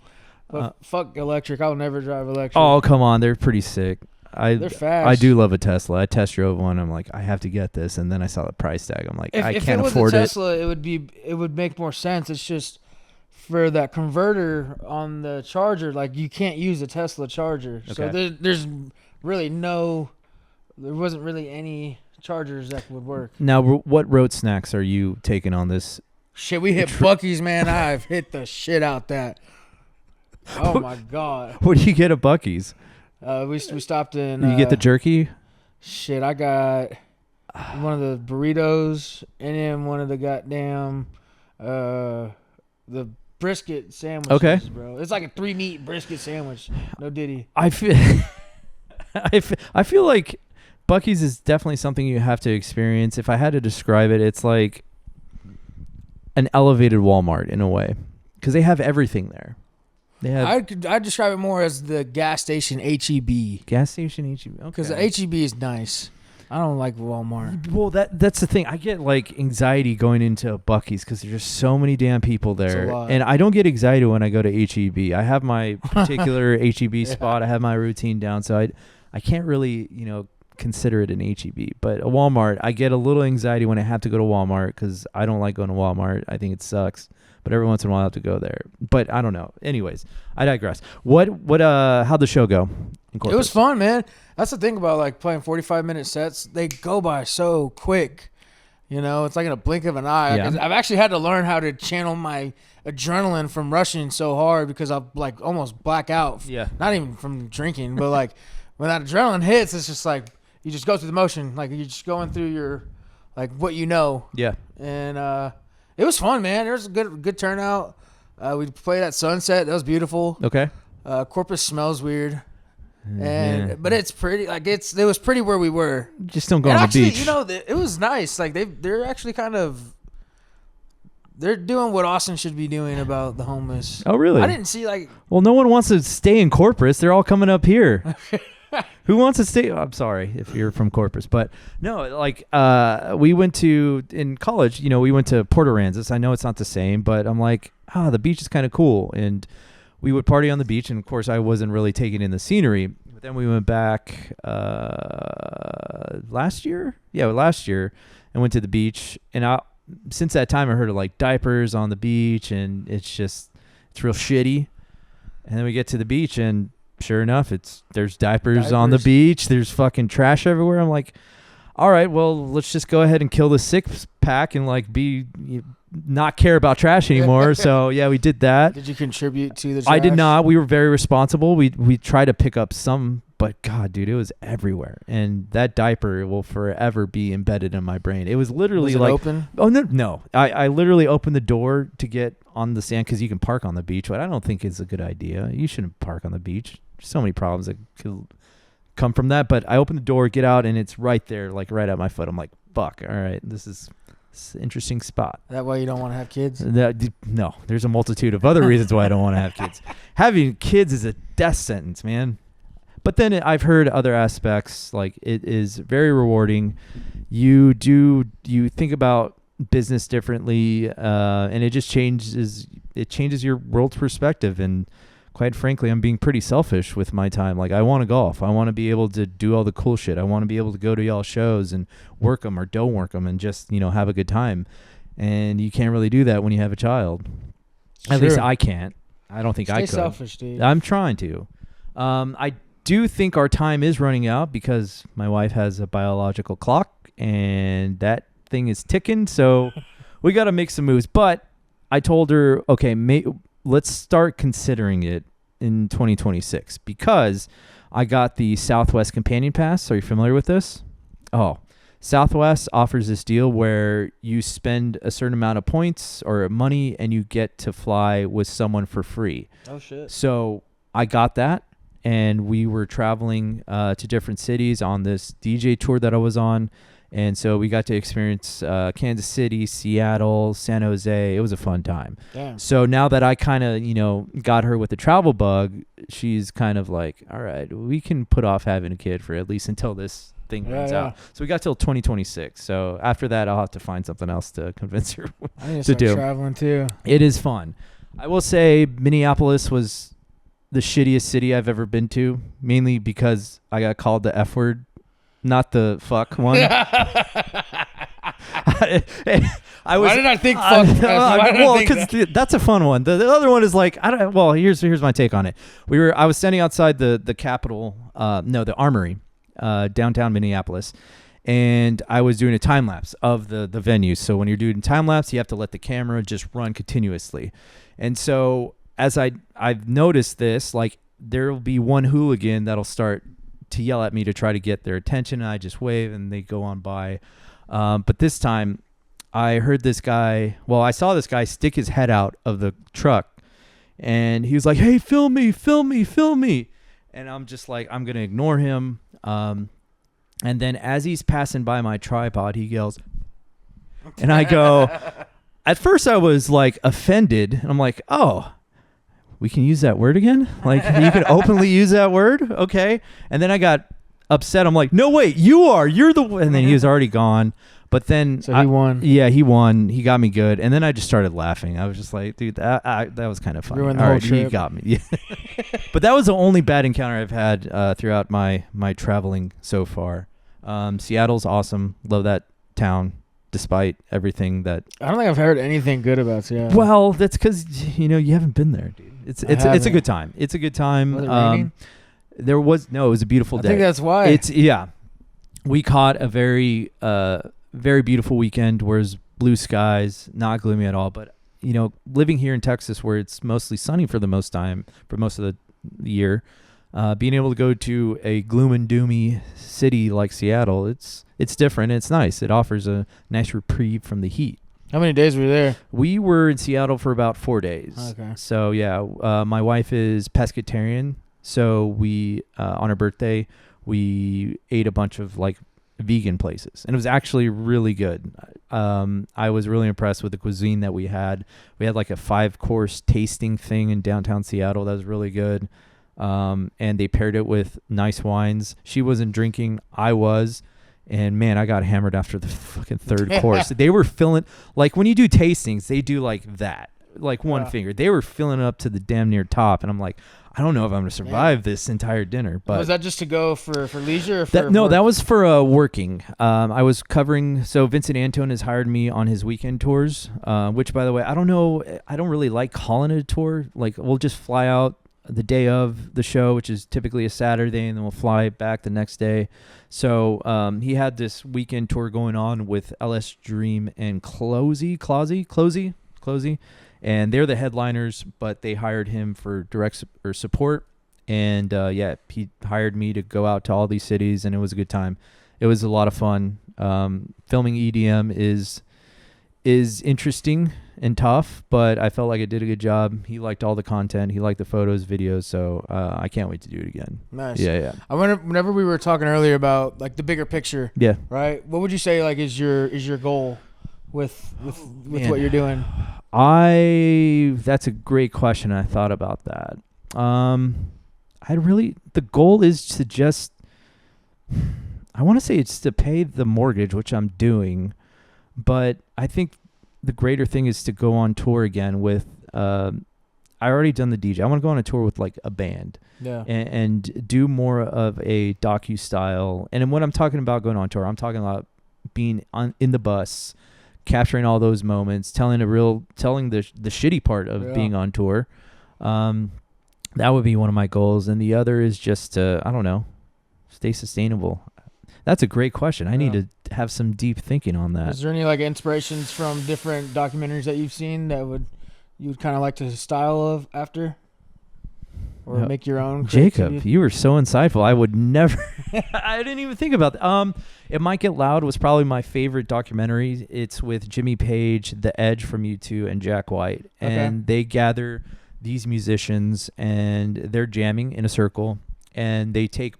But fuck electric. I'll never drive electric. Oh, come on. They're pretty sick. They're fast. I do love a Tesla. I test drove one. I'm like, I have to get this. And then I saw the price tag. I'm like, I can't afford it. If it was a Tesla, it would make more sense. It's just for that converter on the charger, like you can't use a Tesla charger. Okay. So there's really there wasn't really any chargers that would work. Now, what road snacks are you taking on this? Shit, we hit Buc-ee's, man. I've hit the shit out that. Oh my God. What do you get at Buc-ee's? We stopped in. You get the jerky? Shit, I got one of the burritos and then one of the goddamn the brisket sandwiches. Okay, bro. It's like a 3-meat brisket sandwich. No diddy. I feel like Buc-ee's is definitely something you have to experience. If I had to describe it, it's like an elevated Walmart in a way because they have everything there. I'd describe it more as the gas station HEB. Gas station HEB. Okay. Because the HEB is nice. I don't like Walmart. Well, that's the thing. I get like anxiety going into Buc-ee's because there's just so many damn people there, and I don't get anxiety when I go to HEB. I have my particular HEB spot. I have my routine down, so I can't really consider it an HEB. But a Walmart, I get a little anxiety when I have to go to Walmart because I don't like going to Walmart. I think it sucks. But every once in a while I have to go there. But I don't know. Anyways, I digress. How'd the show go? It was fun, man. That's the thing about like playing 45-minute sets. They go by so quick. It's like in a blink of an eye. Yeah. I've actually had to learn how to channel my adrenaline from rushing so hard because I'll like almost black out. Yeah. Not even from drinking, but like when that adrenaline hits, it's just like you just go through the motion. Like you're just going through your like what you know. Yeah. And it was fun, man. There was a good turnout. We played at sunset. That was beautiful. Okay. Corpus smells weird, but it's pretty. Like it was pretty where we were. Just don't go on the beach. It was nice. Like they're actually they're doing what Austin should be doing about the homeless. Oh, really? I didn't see like. Well, no one wants to stay in Corpus. They're all coming up here. Who wants to stay? I'm sorry if you're from Corpus, but no, like we went in college, we went to Port Aransas. I know it's not the same, but I'm like, the beach is kind of cool. And we would party on the beach. And of course I wasn't really taking in the scenery, but then we went back last year and went to the beach. And since that time I heard of like diapers on the beach and it's real shitty. And then we get to the beach and sure enough, there's diapers on the beach. There's fucking trash everywhere. I'm like, all right, well, let's just go ahead and kill the 6-pack and like not care about trash anymore. So yeah, we did that. Did you contribute to the trash? I did not. We were very responsible. We tried to pick up some, but God, dude, it was everywhere. And that diaper will forever be embedded in my brain. It was literally open? Oh no. I literally opened the door to get on the sand because you can park on the beach, but I don't think it's a good idea. You shouldn't park on the beach. There's so many problems that could come from that. But I opened the door, get out, and it's right there, like right at my foot. I'm like, fuck, all right, this is It's an interesting spot. That why you don't want to have kids? No, there's a multitude of other reasons why I don't want to have kids. Having kids is a death sentence, man. But then I've heard other aspects, like it is very rewarding. You think about business differently, and it just changes your world's perspective. And quite frankly, I'm being pretty selfish with my time. Like, I want to golf. I want to be able to do all the cool shit. I want to be able to go to y'all shows and work them or don't work them and just, have a good time. And you can't really do that when you have a child. At least I can't. I don't think I could. Stay selfish, dude. I'm trying to. I do think our time is running out because my wife has a biological clock and that thing is ticking. So we got to make some moves. But I told her, okay, let's start considering it in 2026 because I got the Southwest Companion Pass. Are you familiar with this? Oh, Southwest offers this deal where you spend a certain amount of points or money and you get to fly with someone for free. Oh, shit. So I got that, and we were traveling to different cities on this DJ tour that I was on. And so we got to experience Kansas City, Seattle, San Jose. It was a fun time. Damn. So now that I kind of, got her with the travel bug, she's kind of like, all right, we can put off having a kid for at least until this thing runs out. So we got till 2026. So after that, I'll have to find something else to convince her I need to to start do. traveling too. It is fun. I will say Minneapolis was the shittiest city I've ever been to, mainly because I got called the F word. Not the fuck one. Why did I think fuck? Well, because that's a fun one. The other one is like, well, here's my take on it. I was standing outside the Capitol, the Armory, downtown Minneapolis, and I was doing a time lapse of the venue. So when you're doing time lapse, you have to let the camera just run continuously. And so as I've noticed this, like there will be one hooligan that'll start to yell at me to try to get their attention, and I just wave and they go on by. But this time I heard I saw this guy stick his head out of the truck, and he was like, hey, film me. And I'm just like, I'm going to ignore him. And then as he's passing by my tripod, he yells, and I go, at first I was like offended, and I'm like, oh, we can use that word again? Like, you can openly use that word? Okay. And then I got upset. I'm like, no, wait, you're the one. And then he was already gone. But then he won. Yeah, he won. He got me good. And then I just started laughing. I was just like, dude, that was kind of funny. Ruined the whole trip. You got me. Yeah. But that was the only bad encounter I've had throughout my traveling so far. Seattle's awesome. Love that town, despite everything that. I don't think I've heard anything good about Seattle. Well, that's because you haven't been there, dude. It's a good time. It's a good time. Was it raining? It was a beautiful day. I think that's why. We caught a very very beautiful weekend where it's blue skies, not gloomy at all. But living here in Texas, where it's mostly sunny for most of the year, being able to go to a gloom and doomy city like Seattle, it's different. It's nice. It offers a nice reprieve from the heat. How many days were you there? We were in Seattle for about 4 days. Okay. So my wife is pescatarian. So we on her birthday we ate a bunch of like vegan places, and it was actually really good. I was really impressed with the cuisine that we had. We had like a 5-course tasting thing in downtown Seattle that was really good. And they paired it with nice wines. She wasn't drinking, I was. And man, I got hammered after the fucking 3rd course. They were filling, like when you do tastings, they do like that, like one finger. They were filling it up to the damn near top. And I'm like, I don't know if I'm going to survive this entire dinner. But was that just to go for leisure? Or for no, that was for working. I was covering. So Vincent Antone has hired me on his weekend tours, which by the way, I don't know. I don't really like calling it a tour. Like we'll just fly out the day of the show, which is typically a Saturday, and then we'll fly back the next day. So he had this weekend tour going on with LS Dream and Closey, and they're the headliners, but they hired him for direct support. And he hired me to go out to all these cities, and it was a good time. It was a lot of fun. Filming EDM is interesting and tough, but I felt like I did a good job. He liked all the content. He liked the photos, videos. So I can't wait to do it again. Nice. Yeah. I wonder, whenever we were talking earlier about like the bigger picture. Yeah. Right. What would you say like is your goal with what you're doing? That's a great question. I thought about that. The goal is to just, I want to say it's to pay the mortgage, which I'm doing, but I think the greater thing is to go on tour again with, I already done the DJ. I want to go on a tour with like a band, and do more of a docu style. And when I'm talking about going on tour, I'm talking about being in the bus, capturing all those moments, telling the shitty part of being on tour. That would be one of my goals. And the other is just to, I don't know, stay sustainable. That's a great question. I need to have some deep thinking on that. Is there any like inspirations from different documentaries that you've seen that you would kind of like to style of after? Or make your own? Jacob, you were so insightful. I would never. I didn't even think about that. It Might Get Loud was probably my favorite documentary. It's with Jimmy Page, The Edge from U2, and Jack White, and they gather these musicians and they're jamming in a circle, and they take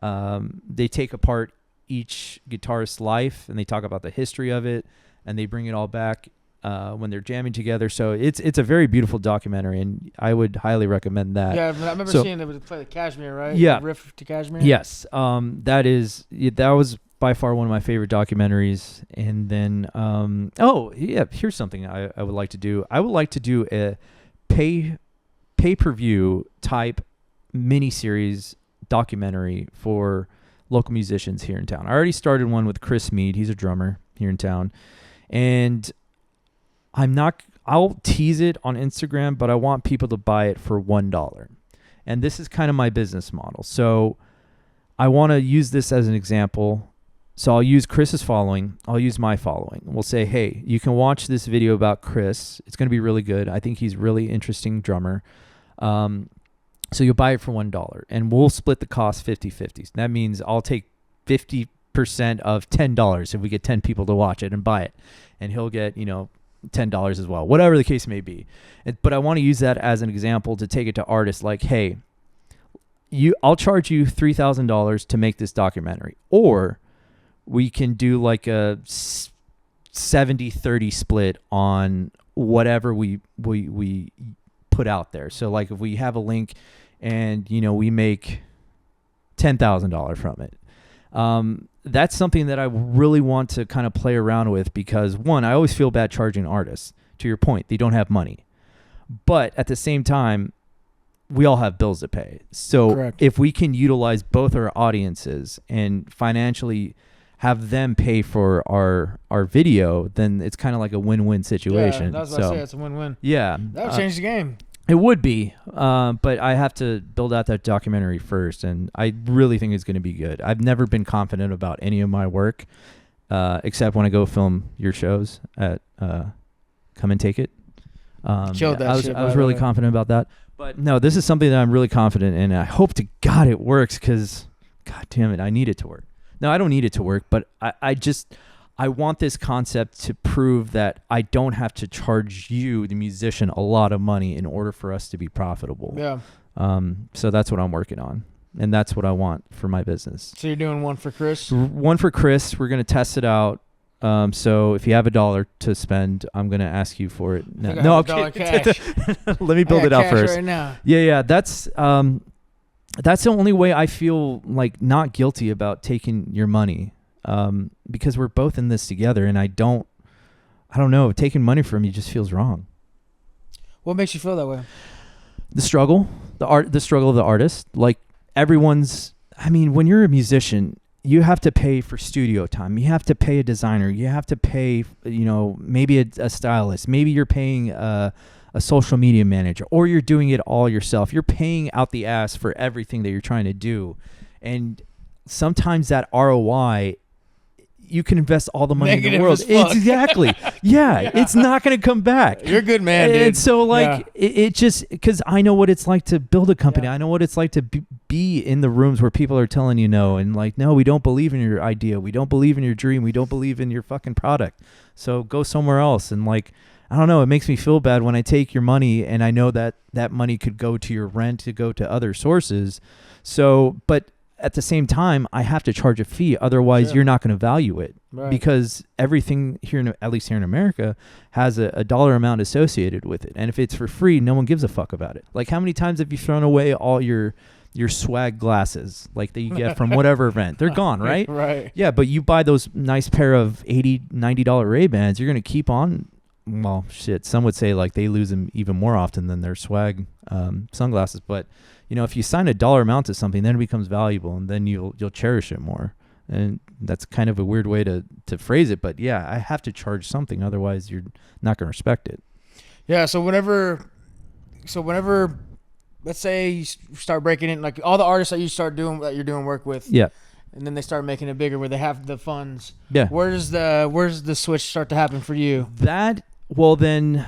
apart each guitarist's life, and they talk about the history of it, and they bring it all back when they're jamming together. So it's a very beautiful documentary, and I would highly recommend that. Yeah, I remember seeing they would play the Kashmir, right? Yeah, the riff to Kashmir. Yes, that was by far one of my favorite documentaries. And then here's something I would like to do. I would like to do a pay-per-view type miniseries documentary for local musicians here in town. I already started one with Chris Mead. He's a drummer here in town, and I'll tease it on Instagram, but I want people to buy it for $1. And this is kind of my business model. So I want to use this as an example. So I'll use Chris's following. I'll use my following. We'll say, hey, you can watch this video about Chris. It's going to be really good. I think he's a really interesting drummer. So you'll buy it for $1, and we'll split the cost 50-50. That means I'll take 50% of $10 if we get 10 people to watch it and buy it, and he'll get, $10 as well, whatever the case may be. But I want to use that as an example to take it to artists like, hey, I'll charge you $3,000 to make this documentary, or we can do like a 70-30 split on whatever we put out there. So like if we have a link and we make $10,000 from it, that's something that I really want to kind of play around with, because one, I always feel bad charging artists. To your point, they don't have money, but at the same time, we all have bills to pay. So Correct. If we can utilize both our audiences and financially have them pay for our video, then it's kind of like a win-win situation. Yeah, that's what I say. It's a win-win. Yeah. That would change the game. It would be, but I have to build out that documentary first, and I really think it's going to be good. I've never been confident about any of my work, except when I go film your shows at Come and Take It. Killed that I was really confident about that. But no, this is something that I'm really confident in, and I hope to God it works, because, God damn it, I need it to work. No, I don't need it to work, but I want this concept to prove that I don't have to charge you, the musician, a lot of money in order for us to be profitable. Yeah. So that's what I'm working on, and that's what I want for my business. So you're doing one for Chris? One for Chris. We're going to test it out. So if you have $1 to spend, I'm going to ask you for it. No, okay. Cash. Let me build it out first. Right now. Yeah. That's the only way I feel like not guilty about taking your money. Because we're both in this together, and I don't know, taking money from you just feels wrong. What makes you feel that way? The struggle of the artist. Like when you're a musician, you have to pay for studio time. You have to pay a designer. You have to pay, maybe a stylist. Maybe you're paying a social media manager, or you're doing it all yourself. You're paying out the ass for everything that you're trying to do. And sometimes that ROI, you can invest all the money Negative in the world. Exactly. Yeah, it's not going to come back. You're a good man, dude. And so it just, because I know what it's like to build a company. I know what it's like to be in the rooms where people are telling you no, and like, no, we don't believe in your idea. We don't believe in your dream. We don't believe in your fucking product. So go somewhere else. And like, I don't know, it makes me feel bad when I take your money and I know that that money could go to your rent, to go to other sources. So, but at the same time, I have to charge a fee. Otherwise, Sure. you're not going to value it Right. because everything here, at least here in America, has a dollar amount associated with it. And if it's for free, no one gives a fuck about it. Like, how many times have you thrown away all your swag glasses like that you get from whatever event? They're gone, right? Right. Yeah, but you buy those nice pair of $80, $90 Ray-Bans, you're going to keep on. Well, shit, some would say like they lose them even more often than their swag sunglasses. But, you know, if you sign a dollar amount to something, then it becomes valuable and then you'll cherish it more. And that's kind of a weird way to phrase it. But, yeah, I have to charge something. Otherwise, you're not going to respect it. Yeah, so whenever let's say you start breaking in, like all the artists that you're doing work with, Yeah. and then they start making it bigger where they have the funds. Yeah. Where's the switch start to happen for you? Well, then,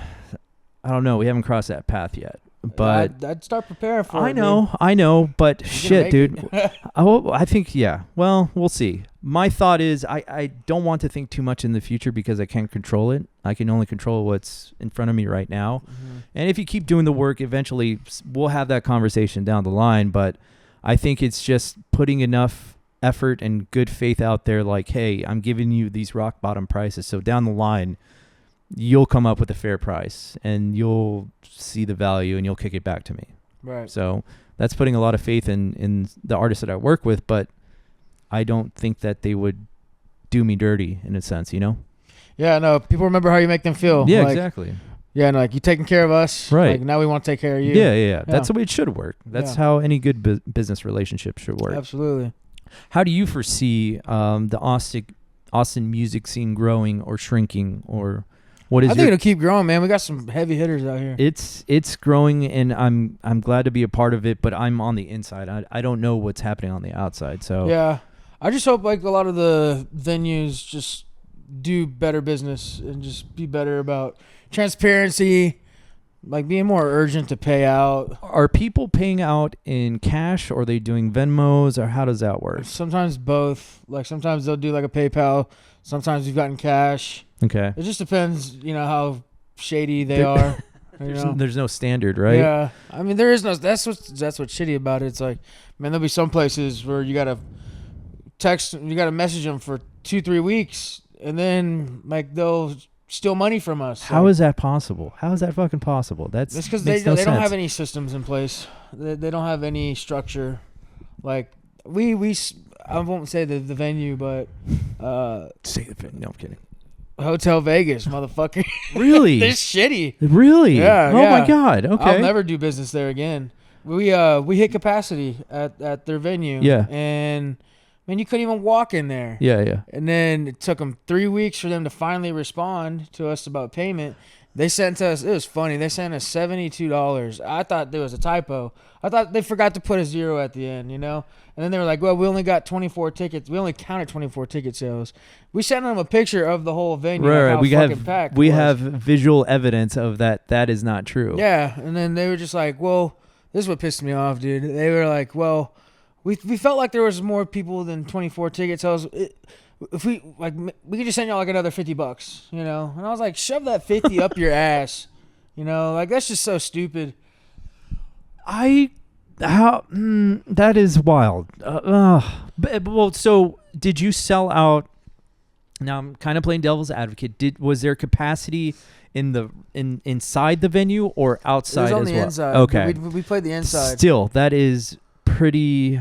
I don't know. We haven't crossed that path yet. But I'd start preparing for it. I know, but shit, make dude. I think, yeah. Well, we'll see. My thought is I don't want to think too much in the future because I can't control it. I can only control what's in front of me right now. Mm-hmm. And if you keep doing the work, eventually we'll have that conversation down the line. But I think it's just putting enough effort and good faith out there like, hey, I'm giving you these rock bottom prices. So down the line, you'll come up with a fair price and you'll see the value and you'll kick it back to me. Right. So that's putting a lot of faith in the artists that I work with, but I don't think that they would do me dirty in a sense, you know? Yeah, no, people remember how you make them feel. Yeah, like, exactly. Yeah, no, like you taking care of us. Right. Like now we want to take care of you. Yeah. That's the way it should work. That's Yeah. how any good business relationship should work. Absolutely. How do you foresee the Austin music scene growing or shrinking, or what is I think it'll keep growing, man. We got some heavy hitters out here. It's growing, and I'm glad to be a part of it, but I'm on the inside. I don't know what's happening on the outside. So Yeah. I just hope like a lot of the venues just do better business and just be better about transparency, like being more urgent to pay out. Are people paying out in cash, or are they doing Venmos, or how does that work? Sometimes both. Like sometimes they'll do like a PayPal. Sometimes you've gotten cash. Okay. It just depends, how shady they are. There's no standard, right? Yeah. I mean, there is no. That's what's shitty about it. It's like, man, there'll be some places where you gotta message them for 2-3 weeks, and then like they'll steal money from us. How is that possible? How is that fucking possible? It's because they don't have any systems in place. They don't have any structure. Like we I won't say the venue, but say the venue. No, I'm kidding. Hotel Vegas, motherfucker. Really? They're shitty. Really? Yeah. Oh yeah. my god. Okay. I'll never do business there again. We hit capacity at their venue. Yeah. And man, you couldn't even walk in there. Yeah. And then it took them 3 weeks for them to finally respond to us about payment. They sent us, it was funny, they sent us $72. I thought there was a typo. I thought they forgot to put a 0 at the end, And then they were like, well, we only got 24 tickets. We only counted 24 ticket sales. We sent them a picture of the whole venue. Right, like how fucking packed we it was. have visual evidence of that. That is not true. Yeah. And then they were just like, well, this is what pissed me off, dude. They were like, well, we felt like there was more people than 24 ticket sales. If we could just send y'all like another $50, And I was like, shove that 50 up your ass, Like that's just so stupid. That is wild. Well, so did you sell out? Now I'm kind of playing devil's advocate. Was there capacity inside the venue or outside It was on as the well? inside. Okay, we played the inside. Still, that is pretty.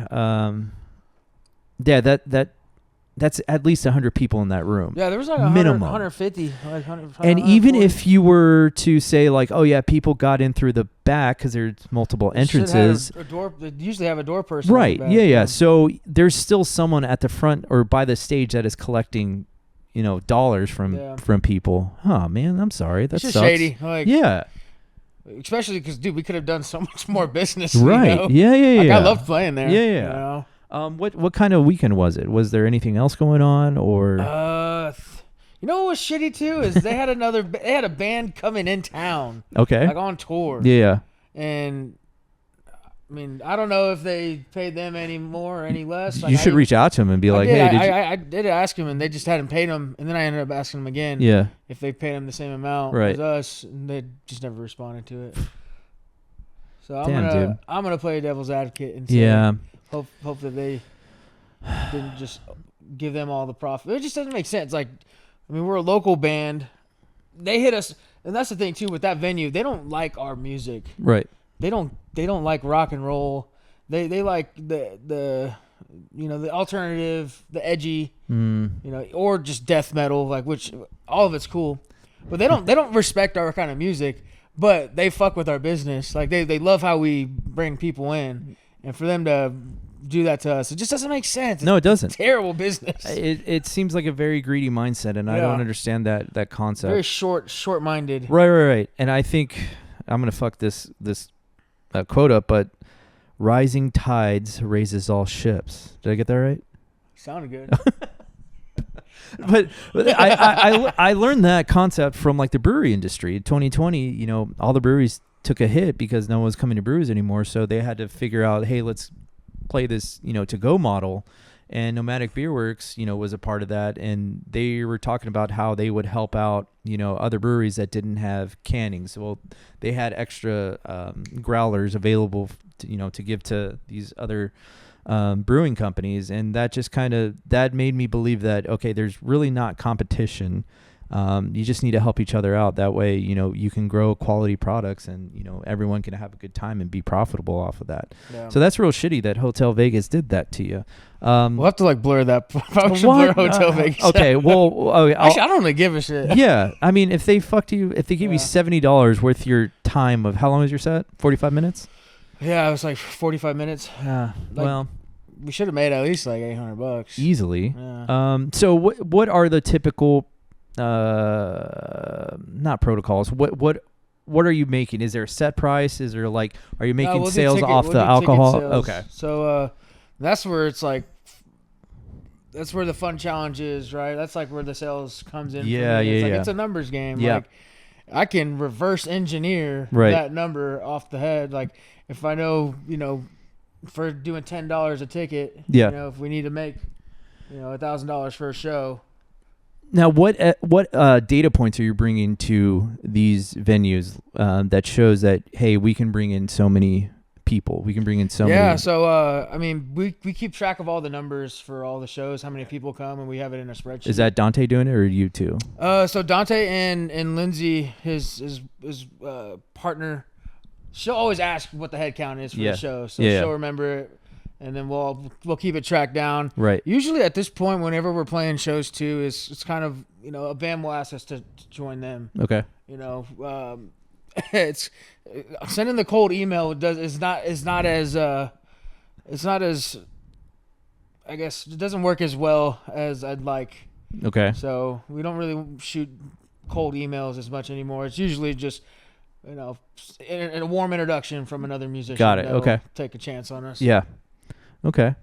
That's at least 100 people in that room. Yeah, there was like minimum 150. Like 100, and even 140. if you were to say like, oh yeah, people got in through the back because there's multiple entrances. They usually have a door person. Right. In the back, Yeah. So there's still someone at the front or by the stage that is collecting, dollars from people. Oh man, I'm sorry. That it's just sucks. shady. Like, Yeah. Especially because, dude, we could have done so much more business. Right. Yeah. Like, I loved playing there. Yeah. What kind of weekend was it? Was there anything else going on or? You know what was shitty too is they had a band coming in town. Okay. Like on tour. Yeah. And I mean, I don't know if they paid them any more or any less. Like, you should reach out to them and be like, hey, I did ask them and they just hadn't paid them, and then I ended up asking them again. Yeah. If they paid them the same amount Right. as us, and they just never responded to it. So I'm gonna play devil's advocate and say, yeah. hope that they didn't just give them all the profit. It just doesn't make sense. Like, I mean, we're a local band. They hit us, and that's the thing too with that venue. They don't like our music. Right. They don't like rock and roll. They like the the alternative, the edgy, or just death metal, like, which all of it's cool. But they don't respect our kind of music, but they fuck with our business. Like, they love how we bring people in, and for them to do that to us, it just doesn't make sense. No, it doesn't. It's terrible business. It seems like a very greedy mindset, and I don't understand that concept. Very short-minded. Right. And I think I'm gonna fuck this quote up, but rising tides raises all ships. Did I get that right? Sounded good. but I learned that concept from like the brewery industry. 2020, all the breweries took a hit because no one was coming to breweries anymore, so they had to figure out, hey, let's play this, to go model. And Nomadic Beer Works, was a part of that, and they were talking about how they would help out, other breweries that didn't have canning. So, well, they had extra growlers available, to give to these other brewing companies, and that just that made me believe that, okay, there's really not competition. You just need to help each other out. That way, you can grow quality products, and everyone can have a good time and be profitable off of that. Yeah. So that's real shitty that Hotel Vegas did that to you. We'll have to blur that. Blur Hotel Vegas. Okay, well, actually, I don't really give a shit. Yeah, I mean, if they fucked you, if they gave you $70 worth your time of, how long was your set? 45 minutes. Yeah, it was like 45 minutes. Well, we should have made at least like $800 easily. Yeah. So what are the typical not protocols? What are you making? Is there a set price? Is there are you making sales off the alcohol? Okay. So that's where it's like, that's where the fun challenge is, right? That's like where the sales comes in. Yeah, It's a numbers game. Yeah. Like, I can reverse engineer that number off the head. Like, if I know, for doing $10 a ticket, if we need to make, $1,000 for a show. Now, what data points are you bringing to these venues that shows that, hey, we can bring in so many people, we can bring in so many? Yeah, so I mean, we keep track of all the numbers for all the shows, how many people come, and we have it in a spreadsheet. Is that Dante doing it, or you too? So Dante and Lindsay, his partner, she'll always ask what the head count is for the show, so she'll remember it. And then we'll keep it tracked down. Right. Usually at this point, whenever we're playing shows too, it's kind of, a band will ask us to join them. Okay. It's sending the cold email is not as I guess it doesn't work as well as I'd like. Okay. So we don't really shoot cold emails as much anymore. It's usually just a warm introduction from another musician. Got it. Okay. Take a chance on us. Yeah. Okay.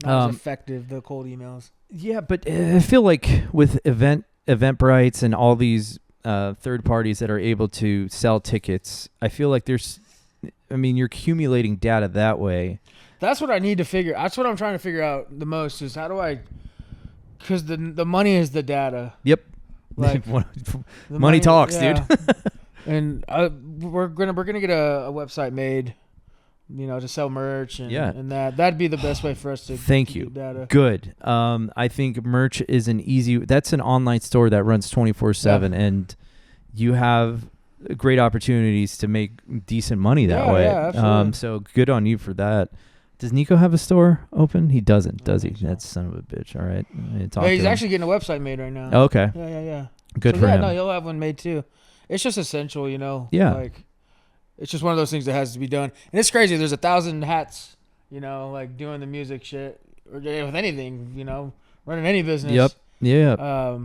Not as effective, the cold emails. Yeah, but I feel like with Eventbrites and all these third parties that are able to sell tickets, I feel like you're accumulating data that way. That's what I need to figure. That's what I'm trying to figure out the most is how do I, because the money is the data. Yep. Like money talks, dude. And we're gonna get a website made, to sell merch and that'd be the best way for us to get data. Good. I think merch is that's an online store that runs 24/7, and you have great opportunities to make decent money that way. Yeah, absolutely. So good on you for that. Does Nico have a store open? He doesn't, does he? So. That's son of a bitch. All right. He's actually getting a website made right now. Oh, okay. Yeah. Good for him. No, he'll have one made too. It's just essential, Yeah. It's just one of those things that has to be done. And it's crazy. There's 1,000 hats, doing the music shit or with anything, running any business. Yep. Yeah.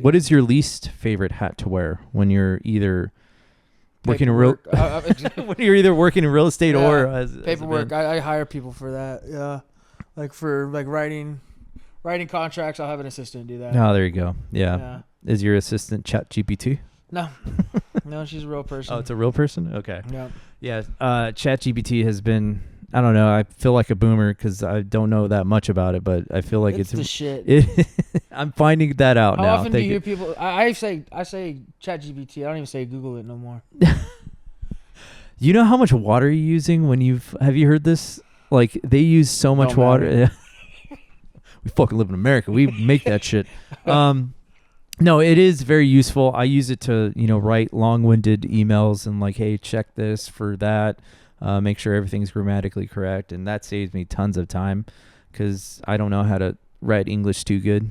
What is your least favorite hat to wear when you're either working in real when you're either working in real estate or as paperwork? I hire people for that. Yeah. For writing contracts, I'll have an assistant do that. Oh, there you go. Yeah. Is your assistant ChatGPT? No. No, she's a real person. Oh, it's a real person? Okay. Yeah. Yeah. ChatGPT has been, I don't know, I feel like a boomer because I don't know that much about it, but I feel like it's the shit. I'm finding that out now. How often do you hear people? I say ChatGPT. I don't even say Google it no more. You know how much water you're using when have you heard this? Like they use so much water. we fucking live in America. We make that shit. No, it is very useful. I use it to, write long-winded emails and like, hey, check this for that. Make sure everything's grammatically correct. And that saves me tons of time because I don't know how to write English too good.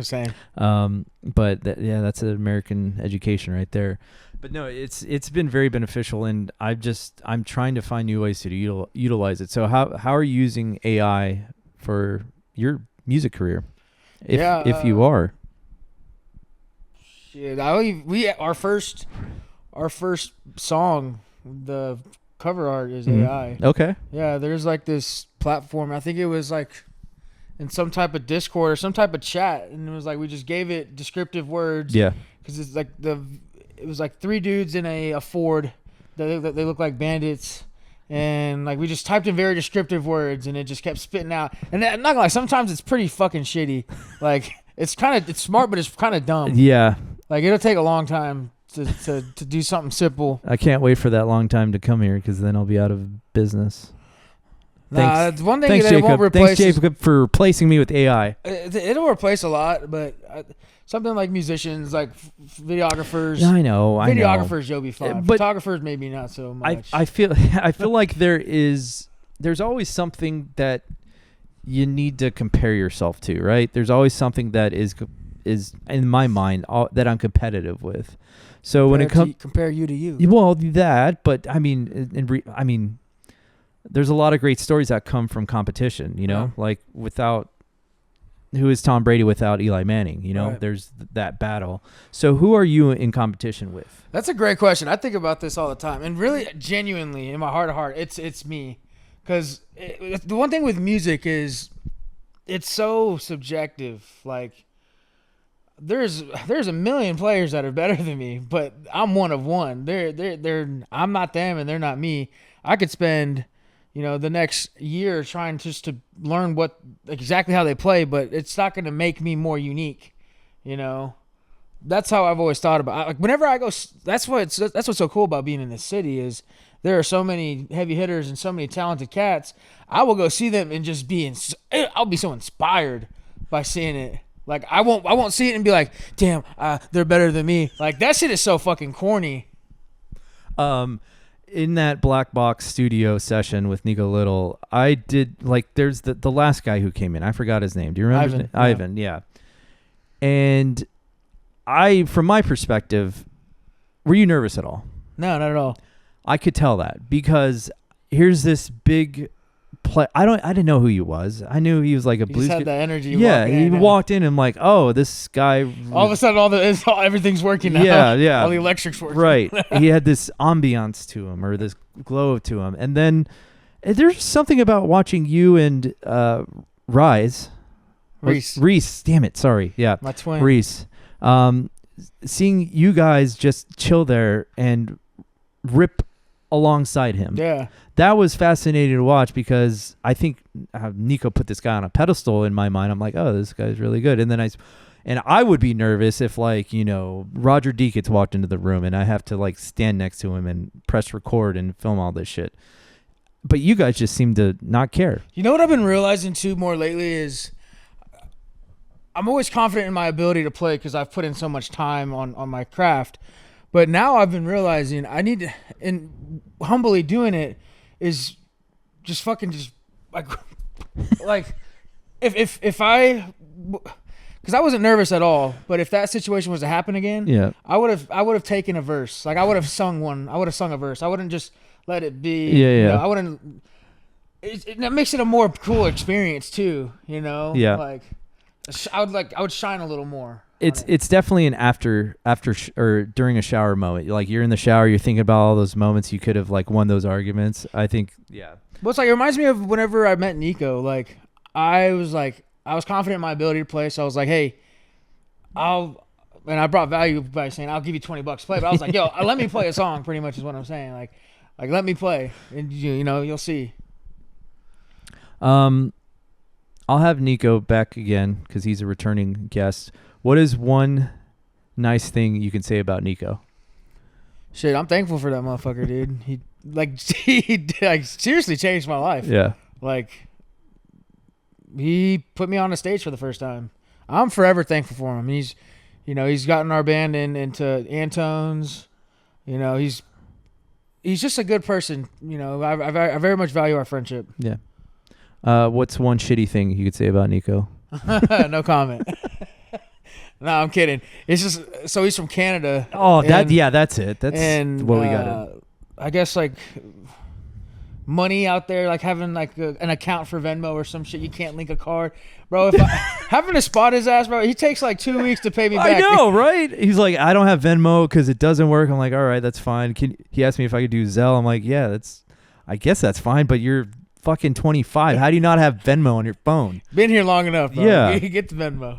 Same. But that's an American education right there. But no, it's been very beneficial, and I'm trying to find new ways to utilize it. So how are you using AI for your music career? If you are. Shit, our first song, the cover art is AI. Okay. Yeah, there's like this platform. I think it was like in some type of Discord or some type of chat, and it was like we just gave it descriptive words. Yeah. Because it's like it was like 3 dudes in a Ford. They look like bandits. And like we just typed in very descriptive words, and it just kept spitting out. And I'm not gonna lie, sometimes it's pretty fucking shitty. Like it's smart, but it's kind of dumb. Yeah. Like it'll take a long time to do something simple. I can't wait for that long time to come here because then I'll be out of business. That's one thing thanks, that Jacob. it won't replace. Thanks, Jacob, for replacing me with AI. It'll replace a lot, but something like musicians, like videographers. I know. Videographers, you'll be fine. But photographers, maybe not so much. I feel like there's always something that you need to compare yourself to, right? There's always something that is in my mind that I'm competitive with. So when it comes compare you to you. Well, that, but I mean, there's a lot of great stories that come from competition, like who is Tom Brady without Eli Manning? Right. There's that battle. So who are you in competition with? That's a great question. I think about this all the time, and really, genuinely, in my heart of heart, it's me. Because the one thing with music is it's so subjective. Like there's a million players that are better than me, but I'm one of one. I'm not them, and they're not me. I could spend the next year trying just to learn exactly how they play, but it's not going to make me more unique. That's how I've always thought about it. Like whenever I go, that's what's so cool about being in this city is there are so many heavy hitters and so many talented cats. I will go see them and just I'll be so inspired by seeing it. Like I won't see it and be like, damn, they're better than me. Like that shit is so fucking corny. In that Black Box studio session with Nico Little, I did there's the last guy who came in. I forgot his name. Do you remember his name? Ivan, yeah. And from my perspective, were you nervous at all? No, not at all. I could tell that because here's this big play. I didn't know who he was. I knew he was like a blues. Just had that energy. Yeah, he walked in and I'm like, oh, this guy. All of a sudden, everything's working now. Yeah. All the electric's working. Right. He had this ambiance to him, or this glow to him, and then there's something about watching you and Reese. Damn it, sorry. Yeah, my twin. Reese. Seeing you guys just chill there and rip alongside him. Yeah. That was fascinating to watch because I think Nico put this guy on a pedestal in my mind. I'm like, oh, this guy's really good. And then I would be nervous if Roger Deakins walked into the room and I have to stand next to him and press record and film all this shit. But you guys just seem to not care. You know what I've been realizing too more lately is I'm always confident in my ability to play because I've put in so much time on my craft. But now I've been realizing I need to, and humbly doing it is just fucking just like if I, because I wasn't nervous at all, but if that situation was to happen again, yeah, I would have taken a verse. Like I would have sung one. I would have sung a verse. I wouldn't just let it be. Yeah. I wouldn't. That makes it a more cool experience too. Yeah. Like I would shine a little more. It's definitely an after or during a shower moment. Like you're in the shower, you're thinking about all those moments you could have won those arguments. I think, yeah. Well, it's it reminds me of whenever I met Nico. Like I was confident in my ability to play, so I was like, hey, and I brought value by saying I'll give you $20 to play. But I was like, yo, let me play a song. Pretty much is what I'm saying. Like let me play, and you'll see. I'll have Nico back again because he's a returning guest. What is one nice thing you can say about Nico? Shit, I'm thankful for that motherfucker, dude. He seriously changed my life. Yeah. he put me on the stage for the first time. I'm forever thankful for him. He's gotten our band into Antone's. He's just a good person. I very much value our friendship. Yeah. What's one shitty thing you could say about Nico? No comment. No, I'm kidding. It's just so he's from Canada. Oh, that's it. That's what we got. I guess like money out there, like having like an account for Venmo or some shit. You can't link a card, bro. If having to spot his ass, bro, he takes like 2 weeks to pay me back. I know, right? He's like, I don't have Venmo because it doesn't work. I'm like, all right, that's fine. He asked me if I could do Zelle. I'm like, yeah, I guess that's fine. But you're fucking 25. How do you not have Venmo on your phone? Been here long enough, bro. Yeah, get the Venmo.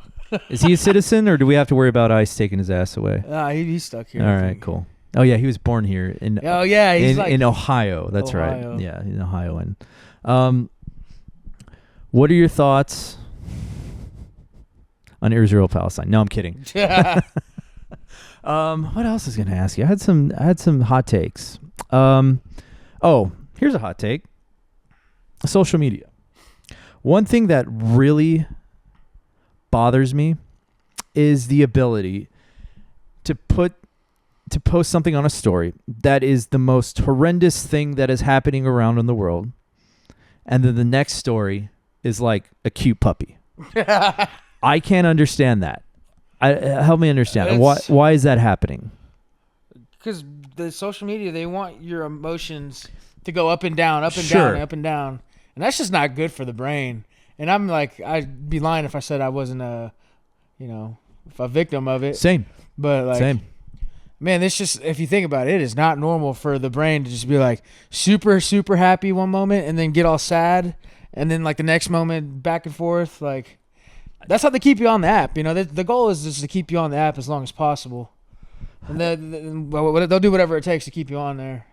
Is he a citizen, or do we have to worry about ICE taking his ass away? He's stuck here. All right, cool. Oh yeah, he was born here in. Oh yeah, he's in Ohio. That's Ohio. right. Yeah, in Ohio. And what are your thoughts on Israel Palestine? No, I'm kidding. What else is gonna ask you? I had some hot takes. Here's a hot take. Social media. One thing that really bothers me is the ability to post something on a story that is the most horrendous thing that is happening around in the world, and then the next story is like a cute puppy. I can't understand that. Help me understand. Why is that happening? Because the social media, they want your emotions to go up and down, up and Sure. down, and up and down, and that's just not good for the brain. And I'm like, I'd be lying if I said I wasn't a victim of it. Same. But like, Same. man, this just, if you think about it, it is not normal for the brain to just be like super, super happy one moment and then get all sad. And then like the next moment back and forth. Like that's how they keep you on the app. The goal is just to keep you on the app as long as possible. And they'll do whatever it takes to keep you on there.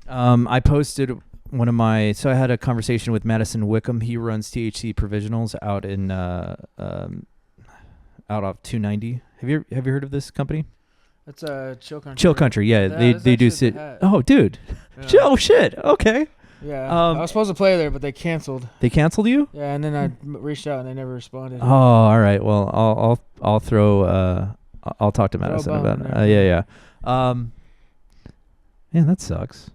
I posted so I had a conversation with Madison Wickham. He runs THC Provisionals out in, out of 290. Have you heard of this company? That's Chill Country. Chill Country, yeah. They do sit. Oh, dude. Yeah. Oh shit. Okay. Yeah. I was supposed to play there, but they canceled. They canceled you? Yeah, and then I reached out and they never responded. Oh, all right. Well, I'll throw. I'll talk to Madison about it. Yeah. Man, that sucks.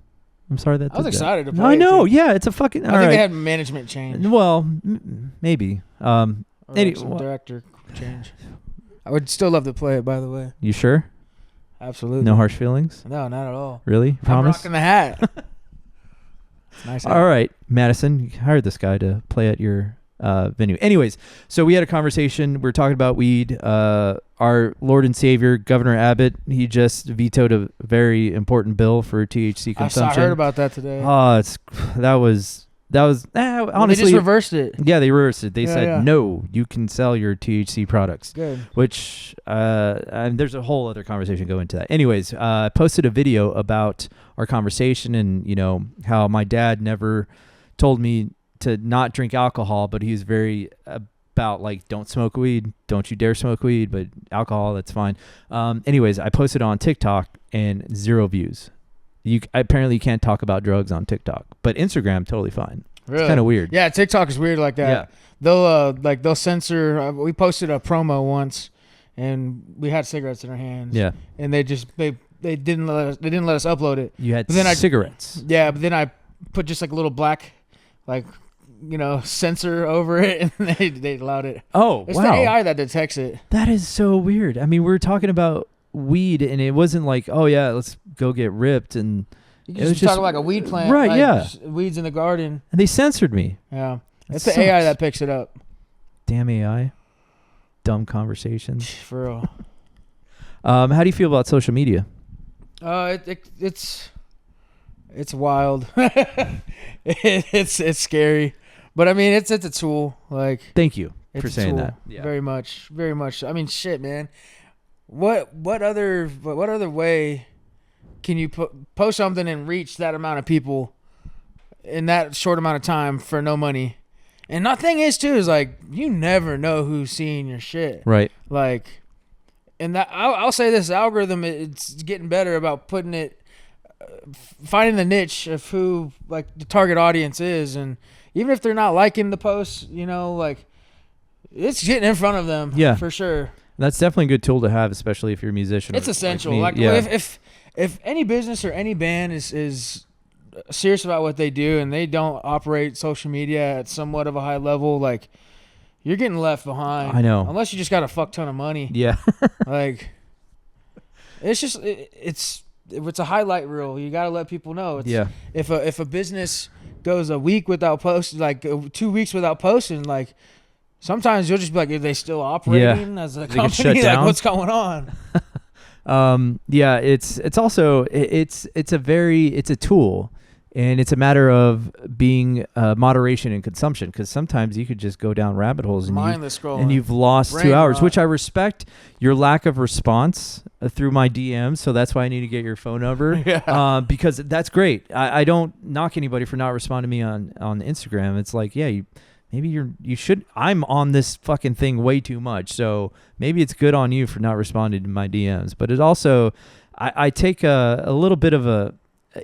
I'm sorry that. I was excited to play. I know. Too. Yeah, it's a fucking. I think they had management change. Well, maybe. Or some director change. I would still love to play it, by the way. You sure? Absolutely. No harsh feelings? No, not at all. Really? Promise? I'm rocking the hat. Nice hat. All right, Madison, you hired this guy to play at your venue. Anyways, so we had a conversation. We were talking about weed. Our Lord and Savior, Governor Abbott, he just vetoed a very important bill for THC consumption. I heard about that today. Oh, that was honestly, they just reversed it. Yeah, they reversed it. They said, yeah. no, you can sell your THC products. Good. Which, and there's a whole other conversation going into that. Anyways, I posted a video about our conversation and, how my dad never told me to not drink alcohol, but he's very about like, don't smoke weed. Don't you dare smoke weed, but alcohol, that's fine. Anyways, I posted on TikTok and 0 views. Apparently you can't talk about drugs on TikTok, but Instagram totally fine. Really? It's kind of weird. Yeah, TikTok is weird like that. Yeah. They'll censor. We posted a promo once, and we had cigarettes in our hands. Yeah. And they didn't let us upload it. You had then cigarettes. Yeah, but then I put just like a little black, censor over it, and they allowed it. Oh, it's wow. the AI that detects it. That is so weird. I mean, we were talking about weed, and it wasn't like, oh yeah, let's go get ripped, and you just talking like a weed plant, right? Like yeah, weeds in the garden, and they censored me. Yeah, it's That the AI sucks. that picks it up. Damn AI, dumb conversations. For real. How do you feel about social media? It's wild. It's scary, but I mean it's a tool. Like, thank you it's for a saying tool. that. Yeah. Very much. I mean, shit, man. What other way can you post something and reach that amount of people in that short amount of time for no money? And the thing is too is like you never know who's seeing your shit. Right. Like, and that I'll say this algorithm, it's getting better about putting it, finding the niche of who like the target audience is, and even if they're not liking the posts, like It's getting in front of them. Yeah. For sure. That's definitely a good tool to have, especially if you're a musician. It's essential. Like me. If any business or any band is serious about what they do and they don't operate social media at somewhat of a high level, like, you're getting left behind. I know. Unless you just got a fuck ton of money. Yeah. Like, it's just it's a highlight reel. You got to let people know. If a business goes a week without posting, like 2 weeks without posting, like, sometimes you'll just be like, are they still operating as a company? Like, what's going on? It's also it's a tool, and it's a matter of being moderation in consumption, because sometimes you could just go down rabbit holes and you've lost Brain 2 hours, rot. which I respect your lack of response through my DMs. So that's why I need to get your phone number. Yeah. Because that's great. I don't knock anybody for not responding to me on Instagram. It's like, yeah, maybe you should. I'm on this fucking thing way too much, so maybe it's good on you for not responding to my DMs. But it also, I take a little bit of a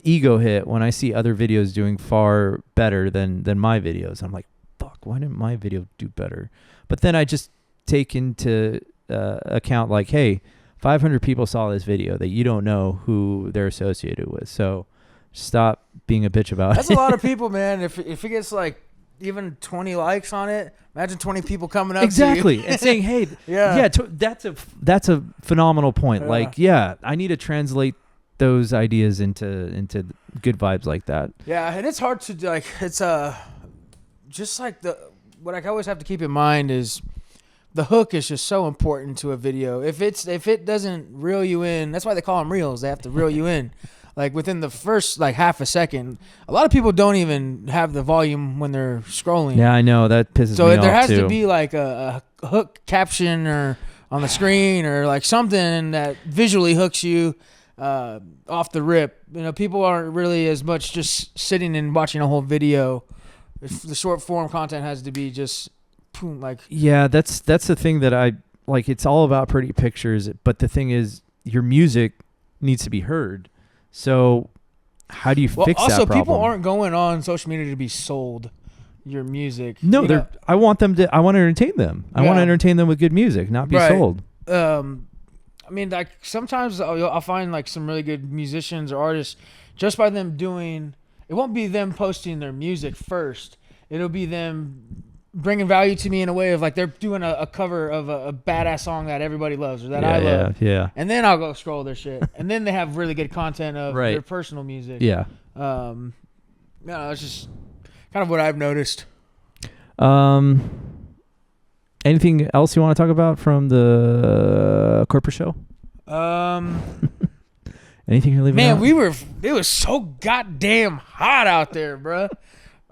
ego hit when I see other videos doing far better than my videos. I'm like, fuck, why didn't my video do better? But then I just take into account, like, hey, 500 people saw this video that you don't know who they're associated with, so stop being a bitch about it. That's a lot of people, man. If it gets like even 20 likes on it, imagine 20 people coming up exactly to you. and saying, hey, that's a phenomenal point. Like, I need to translate those ideas into good vibes like that. Yeah, and it's hard to, like, it's just like what I always have to keep in mind is the hook is just so important to a video. If it doesn't reel you in, that's why they call them reels. They have to reel you in. Like, within the first, like, half a second. A lot of people don't even have the volume when they're scrolling. Yeah, I know. That pisses me off, So there has too. to be, like, a hook caption or on the screen, or, like, something that visually hooks you off the rip. You know, people aren't really as much just sitting and watching a whole video. If the short form content has to be just, boom, like. Yeah, that's the thing that I like. It's all about pretty pictures, but the thing is, your music needs to be heard. So how do you fix that problem? Also, people aren't going on social media to be sold your music. No, I want to entertain them. I want to entertain them with good music, not be sold. I mean, like, sometimes I'll find, like, some really good musicians or artists just by them doing. It won't be them posting their music first. It'll be them bringing value to me in a way of, like, they're doing a cover of a badass song that everybody loves or that I love. Yeah. And then I'll go scroll their shit. And then they have really good content of their personal music. Yeah. It's just kind of what I've noticed. Anything else you want to talk about from the corporate show? Anything you're leaving out? Man, it was so goddamn hot out there, bro.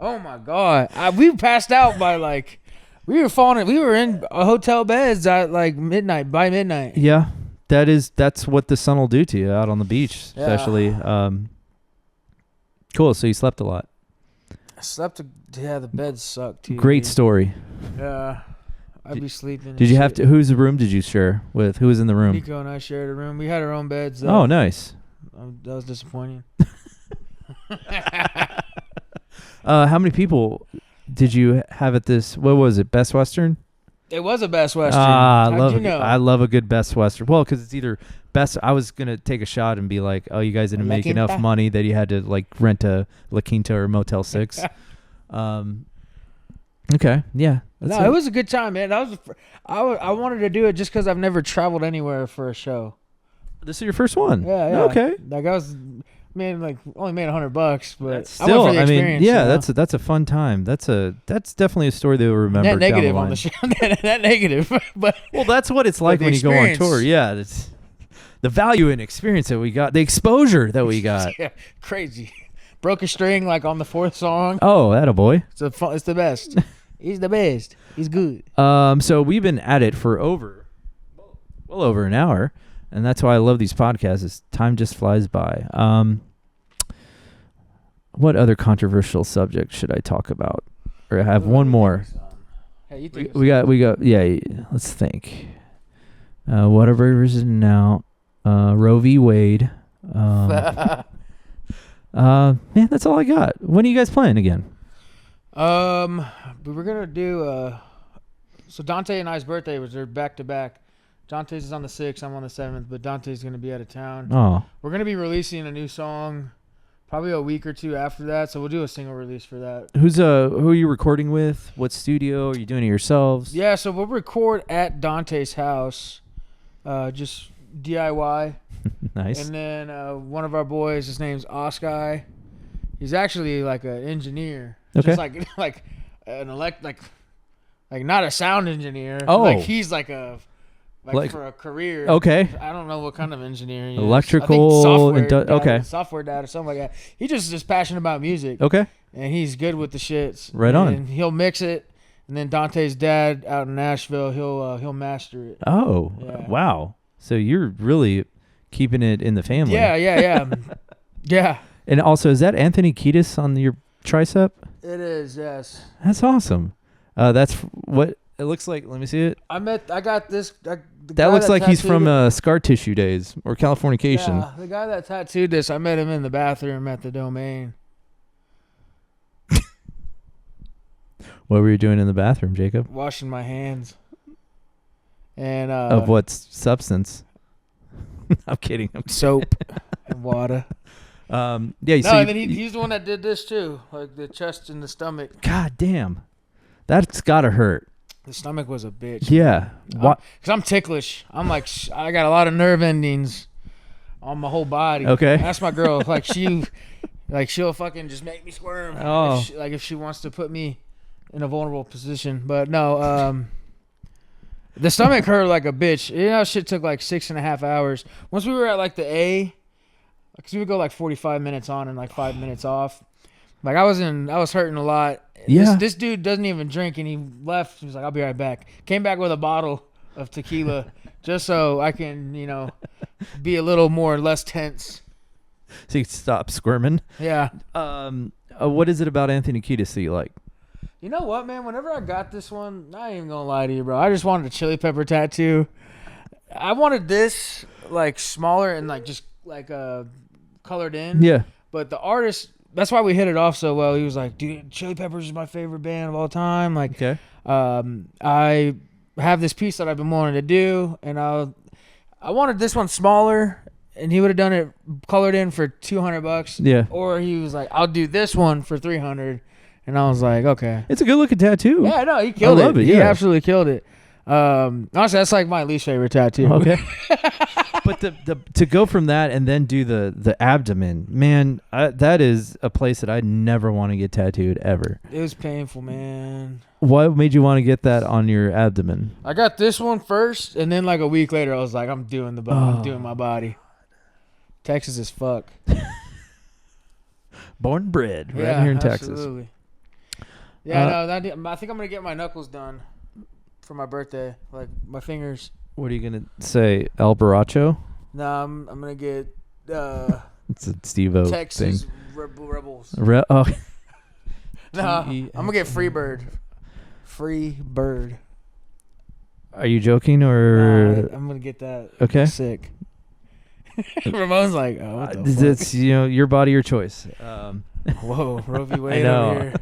Oh my God. We passed out by, like, we were in hotel beds at, like, by midnight. Yeah. That's what the sun will do to you out on the beach, especially. Cool. So you slept a lot. I slept. The bed sucked too. Great story. Yeah. I'd be sleeping. Did you have to, whose room did you share with? Who was in the room? Nico and I shared a room. We had our own beds, though. Oh, nice. That was disappointing. How many people did you have at this? What was it? Best Western? It was a Best Western. I love a good Best Western. Well, because it's either best. I was gonna take a shot and be like, "Oh, you guys didn't make enough money that you had to, like, rent a La Quinta or Motel 6." Okay, yeah. It was a good time, man. I wanted to do it just because I've never traveled anywhere for a show. This is your first one. Yeah. Okay. Like, like, only made $100, but still, I went for the experience. That's a fun time. That's definitely a story they'll remember. Net negative down on the show. Net negative, but well, that's what it's like when you go on tour. Yeah, it's the value and experience that we got, the exposure that we got. Yeah, crazy. Broke a string, like, on the 4th song. Oh, attaboy. It's the best. He's the best. He's good. So we've been at it for well over an hour, and that's why I love these podcasts. Is time just flies by. What other controversial subject should I talk about? Or I have one more. Hey, you think We got. Yeah, let's think. Whatever is now. Roe v. Wade. Man, that's all I got. When are you guys playing again? We were gonna do So Dante and I's birthday was their back to back. Dante's is on the 6th, I'm on the 7th, but Dante's gonna be out of town. Oh, We're gonna be releasing a new song probably a week or two after that, so we'll do a single release for that. who are you recording with? What studio? Are you doing it yourselves? Yeah, so we'll record at Dante's house, just DIY. Nice. And then one of our boys, his name's Oskai. He's actually like an engineer. Okay. Just like an like not a sound engineer. Oh. Like he's like Like- for a career. Okay. I don't know what kind of engineer he is. Electrical. I think Okay. software dad or something like that. He just is passionate about music. Okay. And he's good with the shits. Right on. And he'll mix it. And then Dante's dad out in Nashville, he'll master it. Oh, Yeah. wow. So you're really keeping it in the family. Yeah. Yeah. And also, is that Anthony Kiedis on your tricep? It is, yes. That's awesome. That's what it looks like. Let me see it. I got this. That looks like he's from Scar Tissue Days or Californication. Yeah, the guy that tattooed this, I met him in the bathroom at the Domain. What were you doing in the bathroom, Jacob? Washing my hands. And Of what substance? I'm kidding. soap and water. Yeah. No, So and then he's the one that did this too, like the chest and the stomach. God damn, that's gotta hurt. The stomach was a bitch. Yeah. What? Because I'm ticklish. I'm like, I got a lot of nerve endings on my whole body. Okay. That's my girl. Like she'll fucking just make me squirm. Oh. If she wants to put me in a vulnerable position. But no, the stomach hurt like a bitch. You know, shit took like 6.5 hours. Once we were at like the A, because we would go like 45 minutes on and like 5 minutes off. Like I was hurting a lot. Yeah. This dude doesn't even drink, and he left. He was like, "I'll be right back." Came back with a bottle of tequila, just so I can, be a little less tense. So you stop squirming. Yeah. What is it about Anthony Kiedis that you like? You know what, man? Whenever I got this one, I ain't even gonna lie to you, bro. I just wanted a chili pepper tattoo. I wanted this like smaller and like just like colored in. Yeah. But the artist, that's why we hit it off so well. He was like, "Dude, Chili Peppers is my favorite band of all time." Like, Okay. I have this piece that I've been wanting to do, and I wanted this one smaller, and he would have done it colored in for $200. Yeah. Or he was like, "I'll do this one for $300," and I was like, "Okay." It's a good looking tattoo. Yeah, no, he killed I love it. He Yeah. absolutely killed it. Honestly, that's like my least favorite tattoo. Okay. But to go from that and then do the abdomen, man, that is a place that I never want to get tattooed ever. It was painful, man. What made you want to get that on your abdomen? I got this one first, and then like a week later, I was like, I'm doing my body. Texas as fuck. Born and bred right here in Texas. Absolutely. Yeah, I think I'm gonna get my knuckles done for my birthday, like my fingers. What are you gonna say, El Baracho? No, I'm gonna get It's a Steve-O Texas thing. Rebels. Oh, No, I'm gonna get Freebird. Freebird. are you joking or? I'm gonna get that. Okay. Sick. Ramon's like, oh, what the fuck? It's your body, your choice. Whoa, Roe v. Wade know. over here.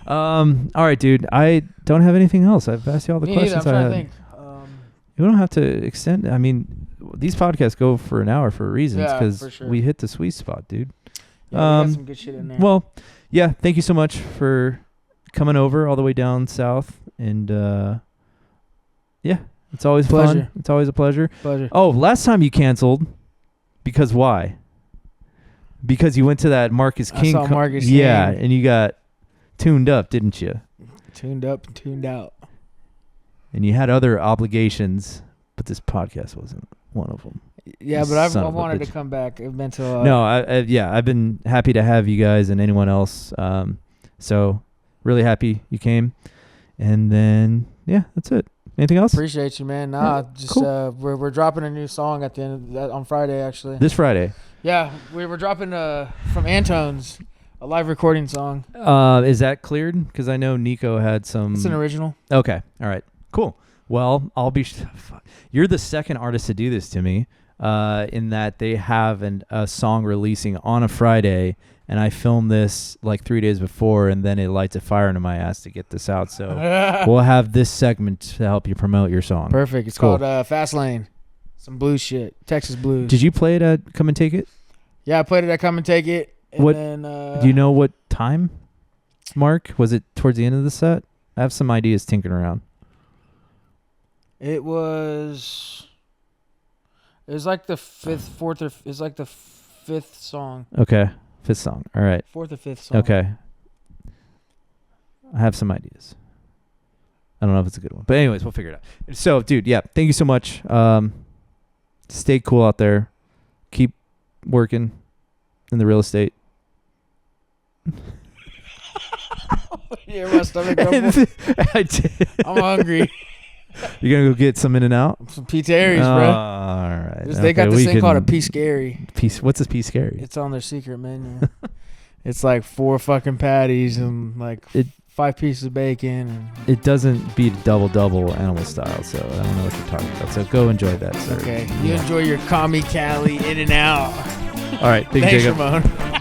All right, dude. I don't have anything else. I've asked you all the Me neither. I'm questions I trying had. to think. You don't have to extend. I mean, these podcasts go for an hour for reasons Yeah, because for sure. we hit the sweet spot, dude. Yeah, we got some good shit in there. Well, yeah. Thank you so much for coming over all the way down south, and yeah, it's always fun. Pleasure. It's always a pleasure. Pleasure. Oh, last time you canceled because why? Because you went to that Marcus I King. saw Marcus yeah, King. and you got tuned up, didn't you? Tuned up and tuned out. And you had other obligations, but this podcast wasn't one of them. Yeah, but I Son of a wanted to bitch. come back. It meant to. No, I've been happy to have you guys and anyone else. So really happy you came. And then yeah, that's it. Anything else? Appreciate you, man. Nah, just cool. we're dropping a new song at the end of that on Friday, actually. This Friday. Yeah, we were dropping from Antone's a live recording song. Is that cleared? Because I know Nico had some. It's an original. Okay. All right. Cool. Well, I'll be. You're the second artist to do this to me. In that they have a song releasing on a Friday, and I filmed this like 3 days before, and then it lights a fire into my ass to get this out. So we'll have this segment to help you promote your song. Perfect. It's Cool. called Fast Lane. Some blues shit. Texas blues. Did you play it at Come and Take It? Yeah, I played it at Come and Take It. And What- then, Do you know what time, Mark? Was it towards the end of the set? I have some ideas tinkering around. It was like the fifth song. Okay. 5th song. All right. 4th or 5th song. Okay. I have some ideas. I don't know if it's a good one. But anyways, we'll figure it out. So, dude, yeah, thank you so much. Stay cool out there. Keep working in the real estate. Yeah, my stomach rumble. I did. I'm hungry. You're going to go get some In-N-Out? Some P. Terry's, bro. All right. They got this thing called a P. Scary. What's this P Scary? It's on their secret menu. It's like 4 fucking patties and like 5 pieces of bacon. And It doesn't beat a double animal style, so I don't know what you're talking about. So go enjoy that, sir. okay, you enjoy your Kami Cali In-N-Out. All right. Thank you, Thanks, Jacob. Ramon.